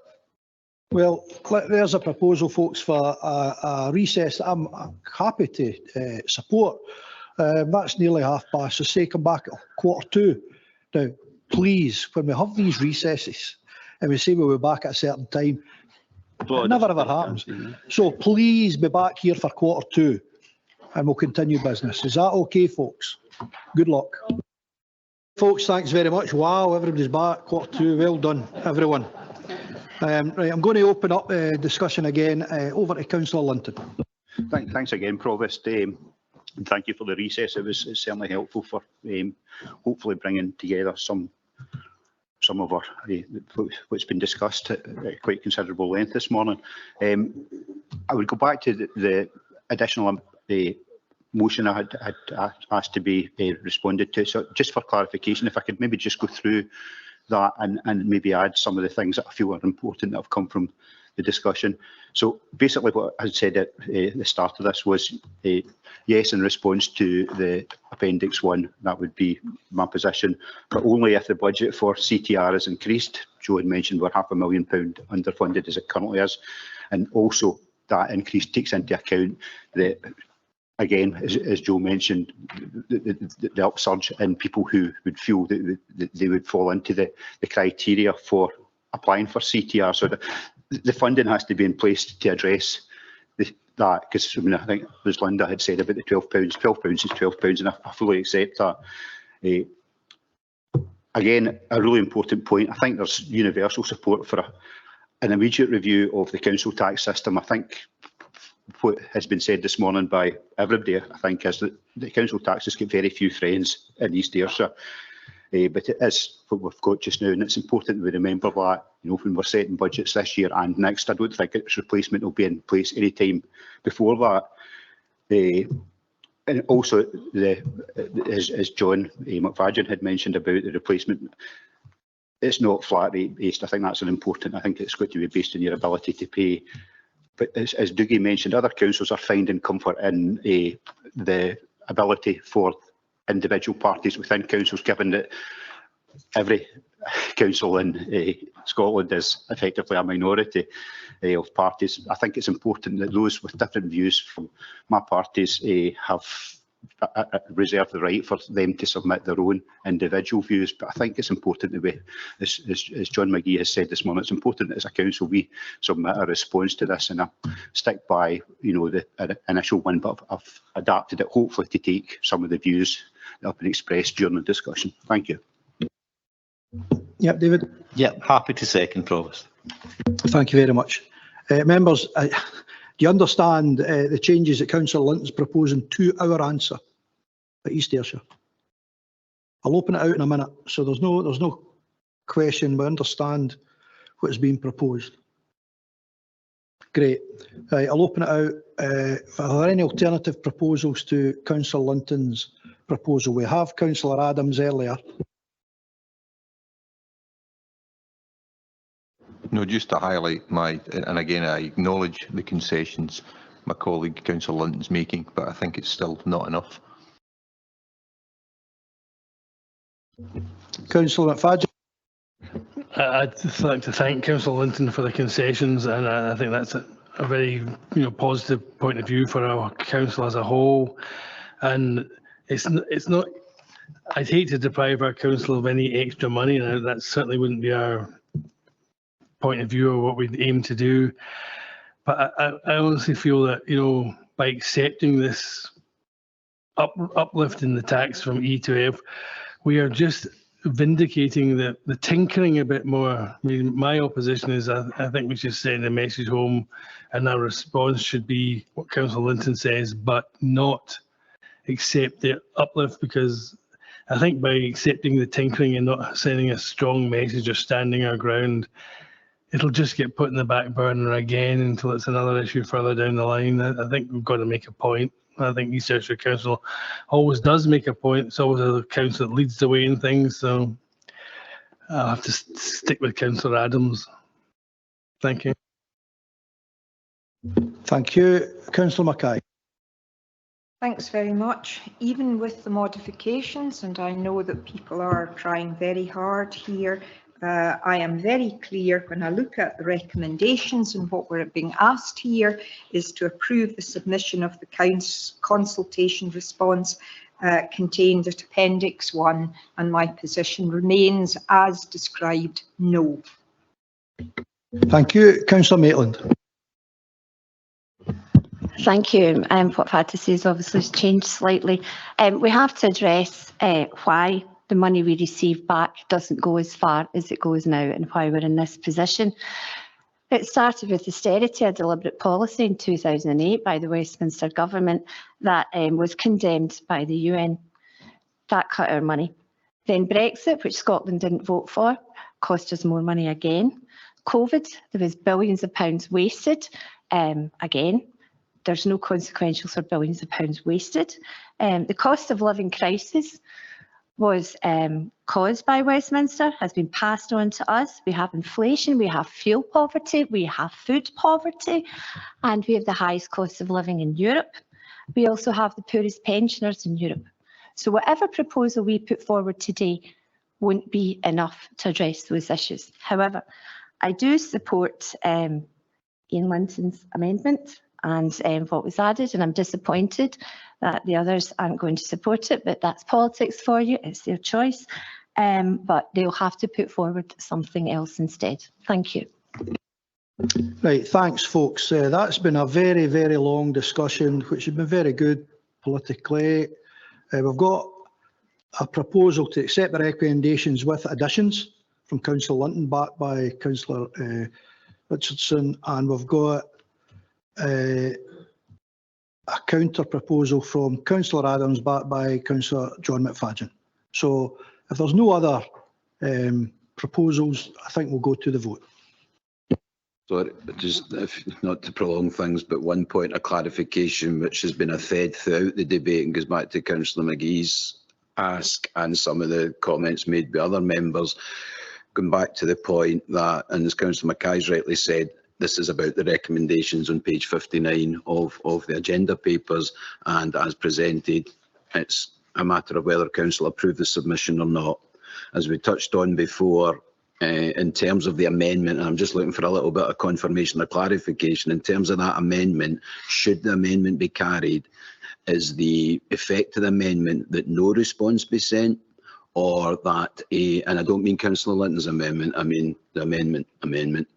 Well, there's a proposal, folks, for a recess that I'm happy to support. That's nearly 2:30, so say come back at 2:45. Now, please, when we have these recesses and we say we'll be back at a certain time, it never ever happens. So please be back here for 2:45 and we'll continue business. Is that okay, folks? Good luck. Folks, thanks very much. Wow, everybody's back, 2:45. Well done, everyone. Right, I'm going to open up the discussion again over to Councillor Linton. Thanks again, Provost. And thank you for the recess. It's certainly helpful for hopefully bringing together some of our what's been discussed at quite considerable length this morning. I would go back to the additional motion I had asked to be responded to. So just for clarification, if I could maybe just go through that and maybe add some of the things that I feel are important that have come from the discussion. So basically what I said at the start of this was yes in response to the Appendix 1, that would be my position, but only if the budget for CTR is increased. Joe had mentioned we're £500,000 underfunded as it currently is, and also that increase takes into account the, again, as Joe mentioned, the upsurge in people who would feel that they would fall into the criteria for applying for CTR. So the funding has to be in place to address that, because I think as Linda had said about the £12 is £12, and I fully accept that. Again, a really important point. I think there's universal support for an immediate review of the council tax system. I think what has been said this morning by everybody, I think, is that the council tax has got very few friends in East Ayrshire. But it is what we've got just now, and it's important that we remember that, when we're setting budgets this year and next. I don't think its replacement will be in place any time before that. And also, as John McFadden had mentioned about the replacement, it's not flat rate based. I think that's important. I think it's got to be based on your ability to pay. But as Dougie mentioned, other councils are finding comfort in the ability for individual parties within councils, given that every council in Scotland is effectively a minority of parties. I think it's important that those with different views from my parties have reserve the right for them to submit their own individual views. But I think it's important that we, as John McGee has said this morning, it's important that as a council we submit a response to this, and I stick by the initial one, but I've adapted it hopefully to take some of the views that have been expressed during the discussion. Thank you. Yeah, David. Yeah, happy to second, Provost. Thank you very much. Members, do you understand the changes that Councillor Linton's proposing to our answer at East Ayrshire? I'll open it out in a minute, so there's no question. We understand what is being proposed. Great. Right, I'll open it out. Are there any alternative proposals to Councillor Linton's proposal? We have Councillor Adams earlier. No, just to highlight and again, I acknowledge the concessions my colleague Councillor Linton's making, but I think it's still not enough. Councillor McFadden. I'd just like to thank Councillor Linton for the concessions, and I think that's a very positive point of view for our council as a whole. And it's not. I'd hate to deprive our council of any extra money, and that certainly wouldn't be our point of view or what we aim to do. But I honestly feel that by accepting this uplift in the tax from E to F, we are just vindicating the tinkering a bit more. I mean, my opposition is I think we should send a message home, and our response should be what Councillor Linton says, but not accept the uplift, because I think by accepting the tinkering and not sending a strong message or standing our ground, it'll just get put in the back burner again until it's another issue further down the line. I think we've got to make a point. I think East Ayrshire Council always does make a point. It's always a council that leads the way in things. So I'll have to stick with Councillor Adams. Thank you. Thank you. Councillor Mackay. Thanks very much. Even with the modifications, and I know that people are trying very hard here, I am very clear when I look at the recommendations, and what we're being asked here is to approve the submission of the consultation response contained at Appendix 1, and my position remains as described, no. Thank you. Councillor Maitland. Thank you. What I've had to say is obviously changed slightly. We have to address why the money we receive back doesn't go as far as it goes now, and why we're in this position. It started with austerity, a deliberate policy in 2008 by the Westminster government that was condemned by the UN. That cut our money. Then Brexit, which Scotland didn't vote for, cost us more money again. COVID, there was billions of pounds wasted again. There's no consequentials for billions of pounds wasted. The cost of living crisis was caused by Westminster, has been passed on to us. We have inflation, we have fuel poverty, we have food poverty, and we have the highest cost of living in Europe. We also have the poorest pensioners in Europe. So whatever proposal we put forward today won't be enough to address those issues. However, I do support Ian Linton's amendment and what was added, and I'm disappointed that the others aren't going to support it, but that's politics for you, it's their choice, but they'll have to put forward something else instead. Thank you. Right, thanks folks. That's been a very, very long discussion, which has been very good politically. We've got a proposal to accept the recommendations with additions from Councillor Linton, backed by Councillor Richardson, and we've got a counter proposal from Councillor Adams, backed by Councillor John McFadden. So if there's no other proposals, I think we'll go to the vote. Sorry, just not to prolong things, but one point of clarification which has been a thread throughout the debate and goes back to Councillor McGee's ask and some of the comments made by other members, going back to the point that, and as Councillor Mackay's rightly said, this is about the recommendations on page 59 of the agenda papers, and as presented, it's a matter of whether Council approve the submission or not. As we touched on before, in terms of the amendment, and I'm just looking for a little bit of confirmation or clarification, in terms of that amendment, should the amendment be carried, is the effect of the amendment that no response be sent, or that and I don't mean Councillor Linton's amendment, I mean the amendment,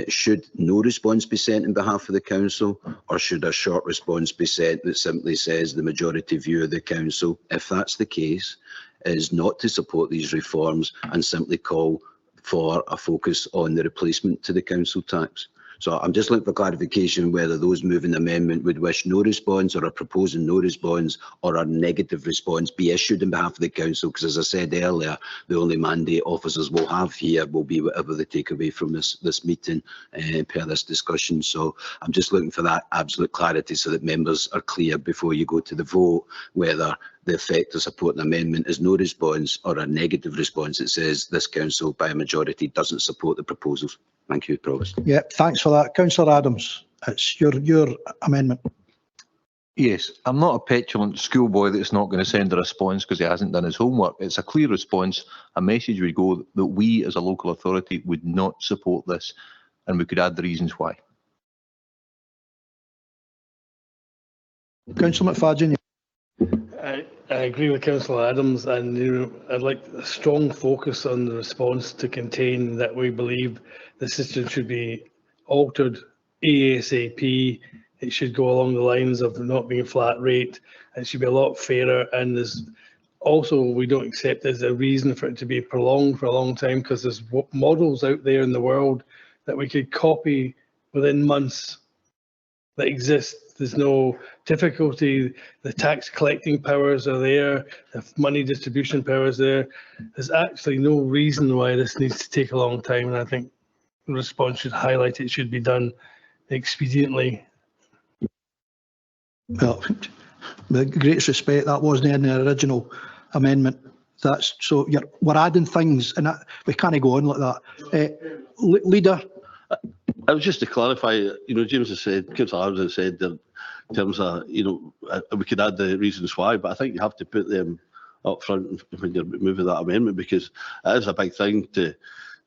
should no response be sent on behalf of the council, or should a short response be sent that simply says the majority view of the council, if that's the case, is not to support these reforms and simply call for a focus on the replacement to the council tax? So I'm just looking for clarification whether those moving the amendment would wish no response, or are proposing no response, or a negative response be issued on behalf of the council, because as I said earlier, the only mandate officers will have here will be whatever they take away from this meeting per this discussion. So I'm just looking for that absolute clarity so that members are clear before you go to the vote whether the effect of supporting the amendment is no response, or a negative response that says this council by a majority doesn't support the proposals. Thank you, Provost. Yeah, thanks for that. Councillor Adams, it's your amendment. Yes, I'm not a petulant schoolboy that's not going to send a response because he hasn't done his homework. It's a clear response. A message would go that we as a local authority would not support this, and we could add the reasons why. Councillor McFadden. I agree with Councillor Adams, and I'd like a strong focus on the response to contain that we believe the system should be altered ASAP it should go along the lines of not being flat rate. It should be a lot fairer, and there's also, we don't accept there's a reason for it to be prolonged for a long time, because there's models out there in the world that we could copy within months that exist. There's no difficulty. The tax collecting powers are there. The money distribution powers there. There's actually no reason why this needs to take a long time, and I think the response should highlight it should be done expediently. Well, with the greatest respect, that wasn't in the original amendment. That's so we're adding things, and we can't go on like that. Leader. I was just to clarify, James has said, Councillor Harris has said that in terms of, we could add the reasons why, but I think you have to put them up front when you're moving that amendment, because it is a big thing to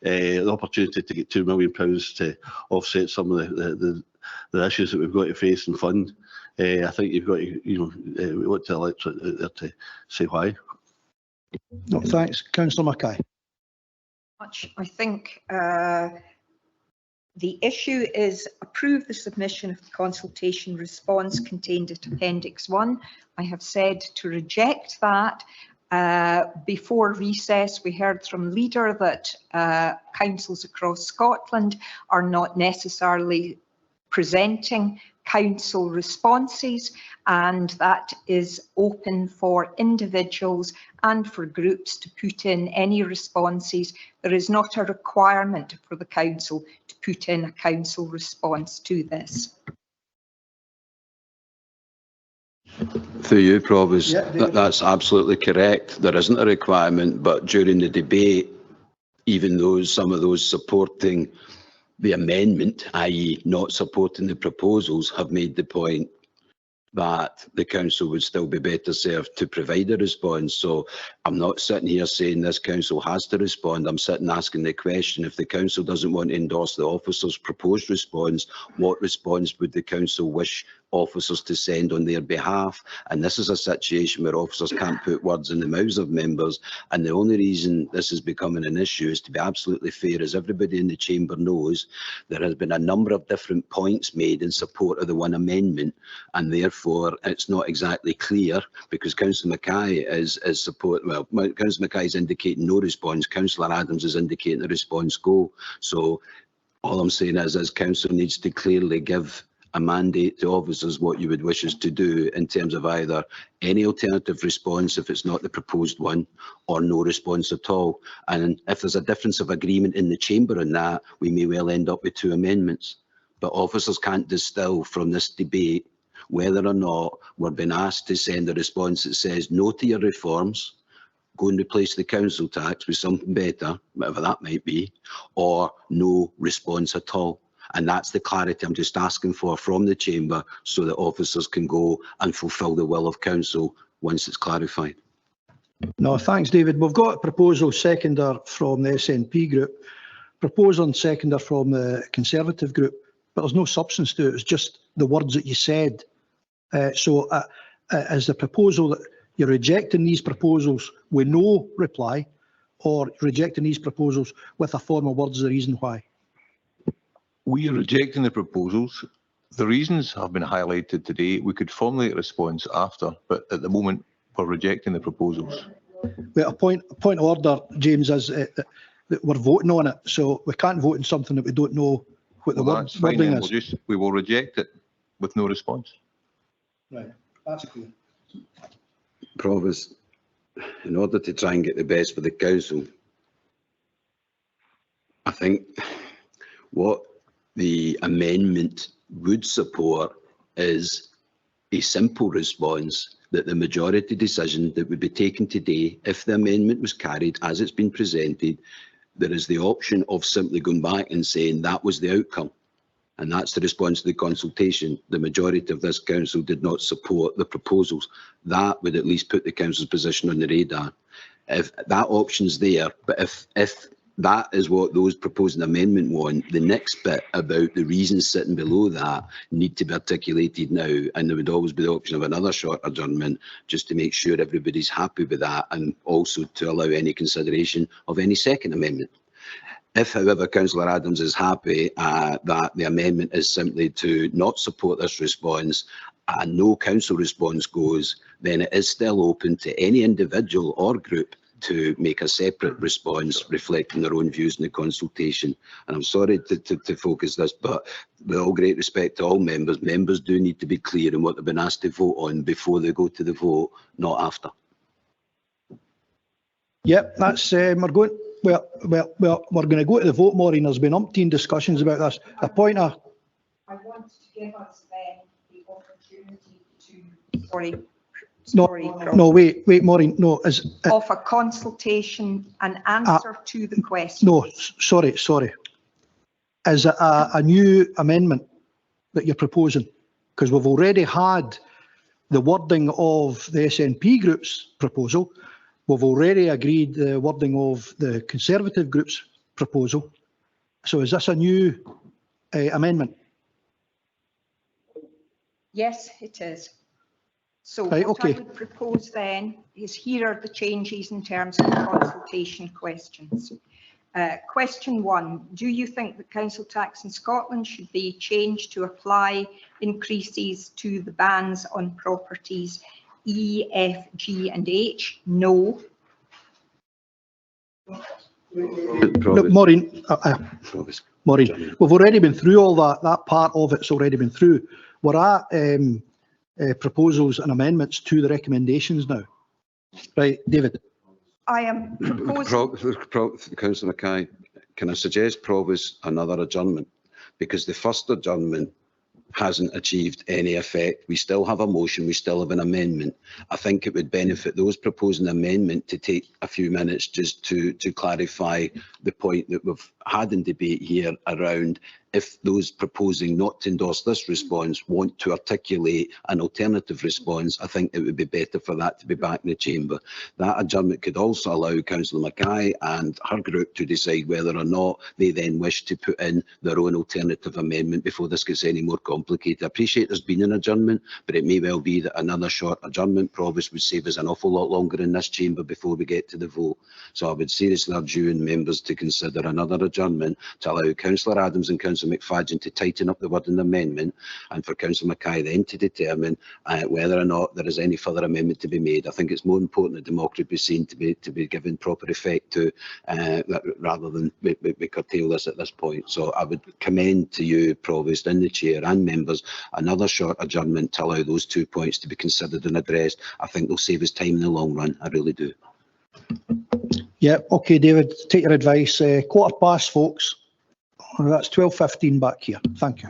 the opportunity to get £2 million to offset some of the issues that we've got to face and fund. I think you've got to, we want to elect there to say why. No, thanks. Councillor Mackay. I think the issue is approve the submission of the consultation response contained at Appendix 1. I have said to reject that. Before recess, we heard from Leader that councils across Scotland are not necessarily presenting council responses, and that is open for individuals and for groups to put in any responses. There is not a requirement for the council to put in a council response to this. Through you, Provost, that's absolutely correct. There isn't a requirement, but during the debate, even some of those supporting the amendment, i.e. not supporting the proposals, have made the point that the council would still be better served to provide a response. So I'm not sitting here saying this council has to respond. I'm sitting asking the question, if the council doesn't want to endorse the officer's proposed response, what response would the council wish officers to send on their behalf? And this is a situation where officers can't put words in the mouths of members, and the only reason this is becoming an issue is, to be absolutely fair, as everybody in the chamber knows, there has been a number of different points made in support of the one amendment, and therefore it's not exactly clear, because Councillor Mackay is support. Well, Councillor Mackay is indicating no response. Councillor Adams is indicating a response go. So all I'm saying is council needs to clearly give a mandate to officers what you would wish us to do in terms of either any alternative response if it's not the proposed one, or no response at all. And if there's a difference of agreement in the chamber on that, we may well end up with 2 amendments. But officers can't distill from this debate whether or not we're being asked to send a response that says no to your reforms, go and replace the council tax with something better, whatever that might be, or no response at all. And that's the clarity I'm just asking for from the chamber, so that officers can go and fulfil the will of council once it's clarified. No, thanks, David. We've got a proposal seconder from the SNP group, proposal and seconder from the Conservative group, but there's no substance to it. It's just the words that you said. So is the proposal that you're rejecting these proposals with no reply, or rejecting these proposals with a form of words, the reason why? We are rejecting the proposals. The reasons have been highlighted today. We could formulate a response after, but at the moment we're rejecting the proposals. Well, a point of order, James, is that we're voting on it, so we can't vote on something that we don't know what the wording is. We will reject it with no response. Right, that's clear. Provost, in order to try and get the best for the council, I think what the amendment would support is a simple response that the majority decision that would be taken today, if the amendment was carried as it's been presented, there is the option of simply going back and saying that was the outcome. And that's the response to the consultation. The majority of this council did not support the proposals. That would at least put the council's position on the radar. If that option's there, but if that is what those proposing amendment want, the next bit about the reasons sitting below that need to be articulated now, and there would always be the option of another short adjournment just to make sure everybody's happy with that, and also to allow any consideration of any second amendment. If, however, Councillor Adams is happy that the amendment is simply to not support this response and no council response goes, then it is still open to any individual or group to make a separate response reflecting their own views in the consultation. And I'm sorry to focus this, but with all great respect to all members, members do need to be clear in what they've been asked to vote on before they go to the vote, not after. Yep, that's we're going. Well, we're going to go to the vote, Maureen. There's been umpteen discussions about this. A point of. I want to give us then the opportunity to. Sorry. No, wait, Maureen. No, of a consultation, an answer to the question. No, sorry. Is it a new amendment that you're proposing? Because we've already had the wording of the SNP group's proposal. We've already agreed the wording of the Conservative group's proposal. So is this a new amendment? Yes, it is. So right, what okay. I would propose then is here are the changes in terms of the consultation questions. Question 1, do you think the council tax in Scotland should be changed to apply increases to the bans on properties E, F, G and H? No. Look, Maureen, Maureen, we've already been through all that. That part of it's already been through. We're at proposals and amendments to the recommendations now. Right, David. I am proposing... Councillor Mackay, can I suggest Provost another adjournment? Because the first adjournment hasn't achieved any effect. We still have a motion, we still have an amendment. I think it would benefit those proposing the amendment to take a few minutes just to clarify the point that we've had in debate here around if those proposing not to endorse this response want to articulate an alternative response. I think it would be better for that to be back in the chamber. That adjournment could also allow Councillor Mackay and her group to decide whether or not they then wish to put in their own alternative amendment before this gets any more complicated. I appreciate there's been an adjournment, but it may well be that another short adjournment Provost would save us an awful lot longer in this chamber before we get to the vote. So I would seriously urge you and members to consider another adjournment to allow Councillor Adams and Councillor McFadden to tighten up the word in the amendment, and for Councillor Mackay then to determine whether or not there is any further amendment to be made. I think it's more important that democracy be seen to be given proper effect to rather than we curtail this at this point. So I would commend to you, Provost, and the Chair and members, another short adjournment to allow those 2 points to be considered and addressed. I think they'll save us time in the long run. I really do. Yeah, okay, David, take your advice. 15:15, folks. That's 12:15 back here. Thank you.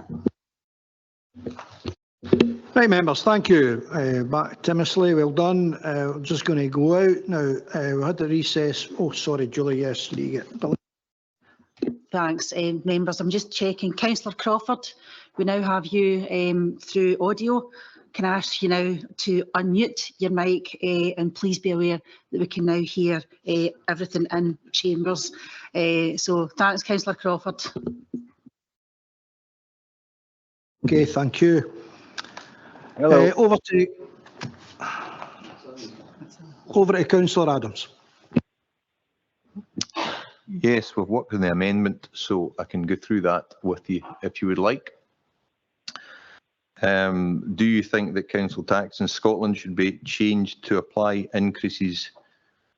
Right, members, thank you. Back to Timothy, well done. I'm just going to go out now. We had to recess. Oh, sorry, Julie, yes, you get Billy. Thanks, members. I'm just checking. Councillor Crawford, we now have you through audio. Can I ask you now to unmute your mic and please be aware that we can now hear everything in chambers. So thanks, Councillor Crawford. Okay, thank you. Hello. Over to Councillor Adams. Yes, we've worked on the amendment, so I can go through that with you if you would like. Do you think that council tax in Scotland should be changed to apply increases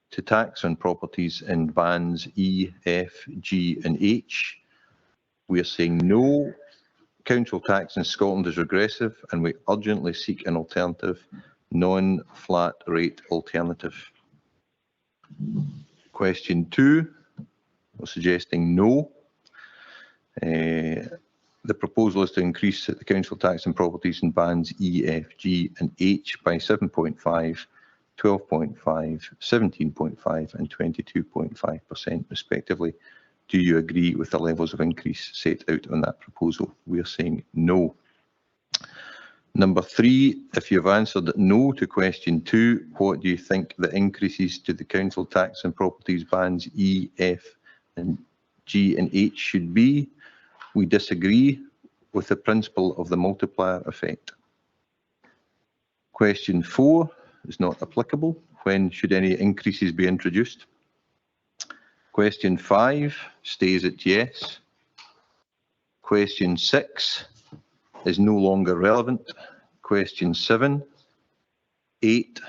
to tax on properties in bands E, F, G and H? We are saying no. Council tax in Scotland is regressive and we urgently seek an alternative, non-flat rate alternative. Question 2, we're suggesting no. The proposal is to increase the council tax on properties in bands E, F, G and H by 7.5, 12.5, 17.5 and 22.5% respectively. Do you agree with the levels of increase set out on that proposal? We are saying no. Number 3, if you've answered no to question 2, what do you think the increases to the council tax on properties bands E, F and G and H should be? We disagree with the principle of the multiplier effect. Question 4 is not applicable. When should any increases be introduced? Question 5 stays at yes. Question 6 is no longer relevant. Question 7, 8,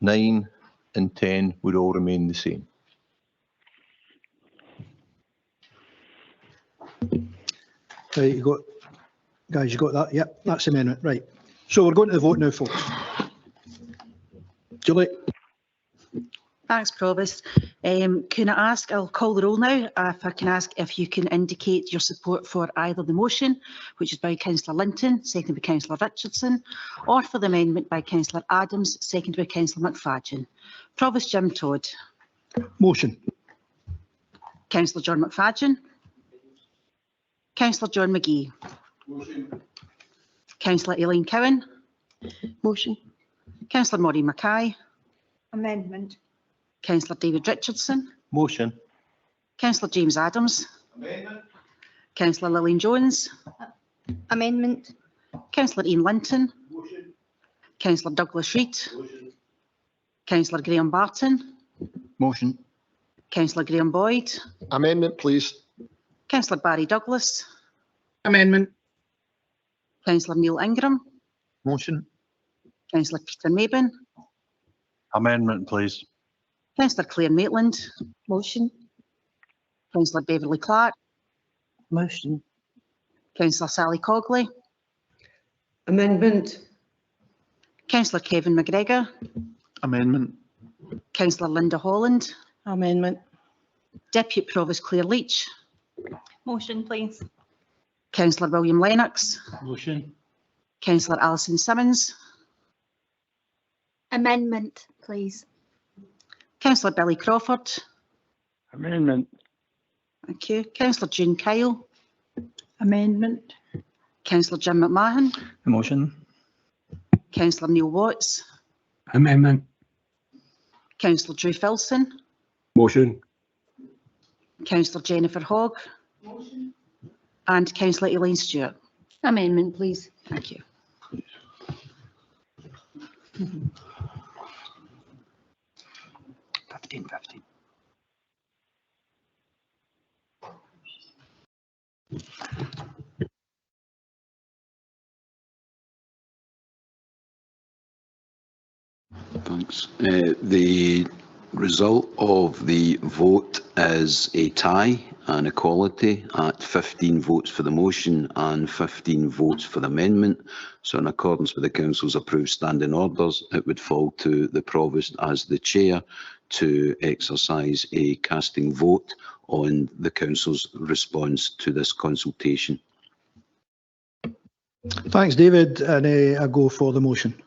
9 and 10 would all remain the same. Right, you got, guys, you got that? Yep, that's the amendment. Right. So we're going to the vote now, folks. Julie? Thanks, Provost. Can I ask, I'll call the roll now, if I can ask if you can indicate your support for either the motion, which is by Councillor Linton, seconded by Councillor Richardson, or for the amendment by Councillor Adams, seconded by Councillor McFadden. Provost Jim Todd. Motion. Councillor John McFadden. Councillor John McGee. Motion. Councillor Elaine Cowan. Motion. Councillor Maureen Mackay. Amendment. Councillor David Richardson. Motion. Councillor James Adams. Amendment. Councillor Lillian Jones. Amendment. Councillor Ian Linton. Motion. Councillor Douglas Reid. Motion. Councillor Graham Barton. Motion. Councillor Graham Boyd. Amendment, please. Councillor Barry Douglas. Amendment. Councillor Neil Ingram. Motion. Councillor Peter Maben. Amendment, please. Councillor Claire Maitland. Motion. Councillor Beverly Clark. Motion. Councillor Sally Cogley. Amendment. Councillor Kevin McGregor. Amendment. Councillor Linda Holland. Amendment. Deputy Provost Claire Leach. Motion, please. Councillor William Lennox. Motion. Councillor Alison Simmons. Amendment, please. Councillor Billy Crawford. Amendment. Thank you. Councillor June Kyle. Amendment. Councillor Jim McMahon. Motion. Councillor Neil Watts. Amendment. Councillor Drew Filson. Motion. Councillor Jennifer Hogg. And Councillor Elaine Stewart. Amendment, please. Thank you. Thanks. The result of the vote is a tie and equality at 15 votes for the motion and 15 votes for the amendment. So in accordance with the Council's approved standing orders, it would fall to the Provost as the Chair to exercise a casting vote on the Council's response to this consultation. Thanks, David. And I go for the motion.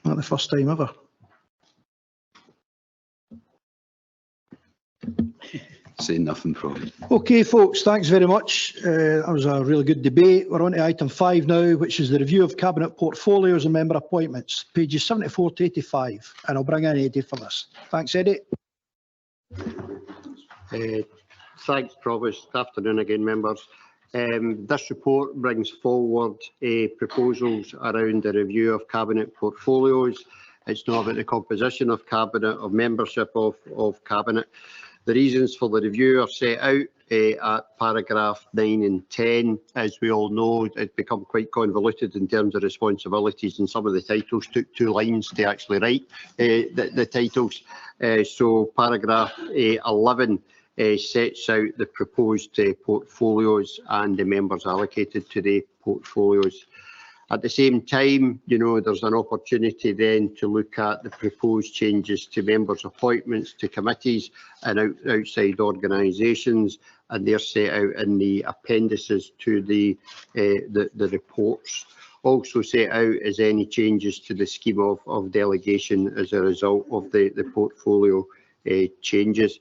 Not the first time ever. Say nothing, probably. Okay, folks, thanks very much. That was a really good debate. We're on to item 5 now, which is the review of cabinet portfolios and member appointments, pages 74 to 85. And I'll bring in Eddie for this. Thanks, Eddie. Thanks, Provost. Good afternoon again, members. This report brings forward proposals around the review of cabinet portfolios. It's not about the composition of cabinet or membership of cabinet. The reasons for the review are set out at paragraph 9 and 10. As we all know, it's become quite convoluted in terms of responsibilities, and some of the titles took 2 lines to actually write the titles. So paragraph 11 sets out the proposed portfolios and the members allocated to the portfolios. At the same time, you know, there's an opportunity then to look at the proposed changes to members' appointments to committees and outside organisations, and they're set out in the appendices to the reports. Also set out is any changes to the scheme of delegation as a result of the portfolio changes.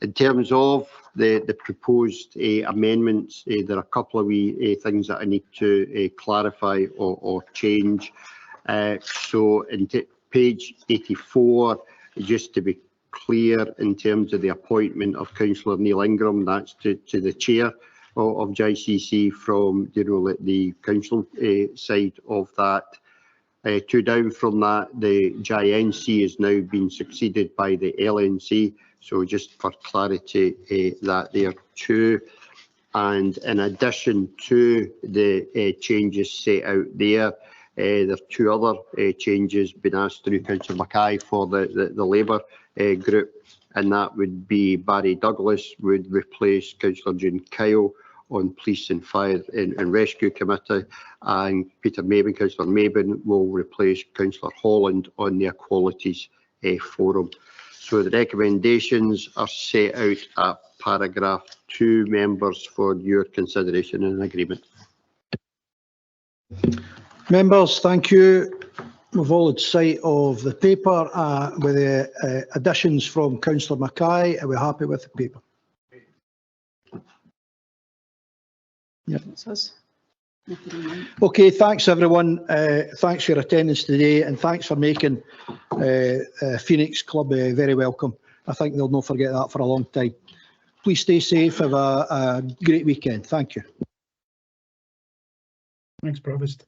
In terms of the proposed amendments, there are a couple of wee things that I need to clarify or change. So in page 84, just to be clear in terms of the appointment of Councillor Neil Ingram, that's to the chair of JCC from the council side of that. Two down from that, the GINC is now being succeeded by the LNC. So just for clarity, that there are two. And in addition to the changes set out there, there are two other changes been asked through Councillor Mackay for the Labour group, and that would be Barry Douglas would replace Councillor June Kyle on Police and Fire and Rescue Committee, and Peter Mabin, Councillor Mabin, will replace Councillor Holland on the Equalities Forum. So the recommendations are set out at paragraph 2, members, for your consideration and agreement. Members, thank you. We've all had sight of the paper with the additions from Councillor Mackay. Are we happy with the paper? Yep. Okay, thanks everyone. Thanks for your attendance today, and thanks for making Phoenix Club very welcome. I think they'll not forget that for a long time. Please stay safe. Have a great weekend. Thank you. Thanks, Provost.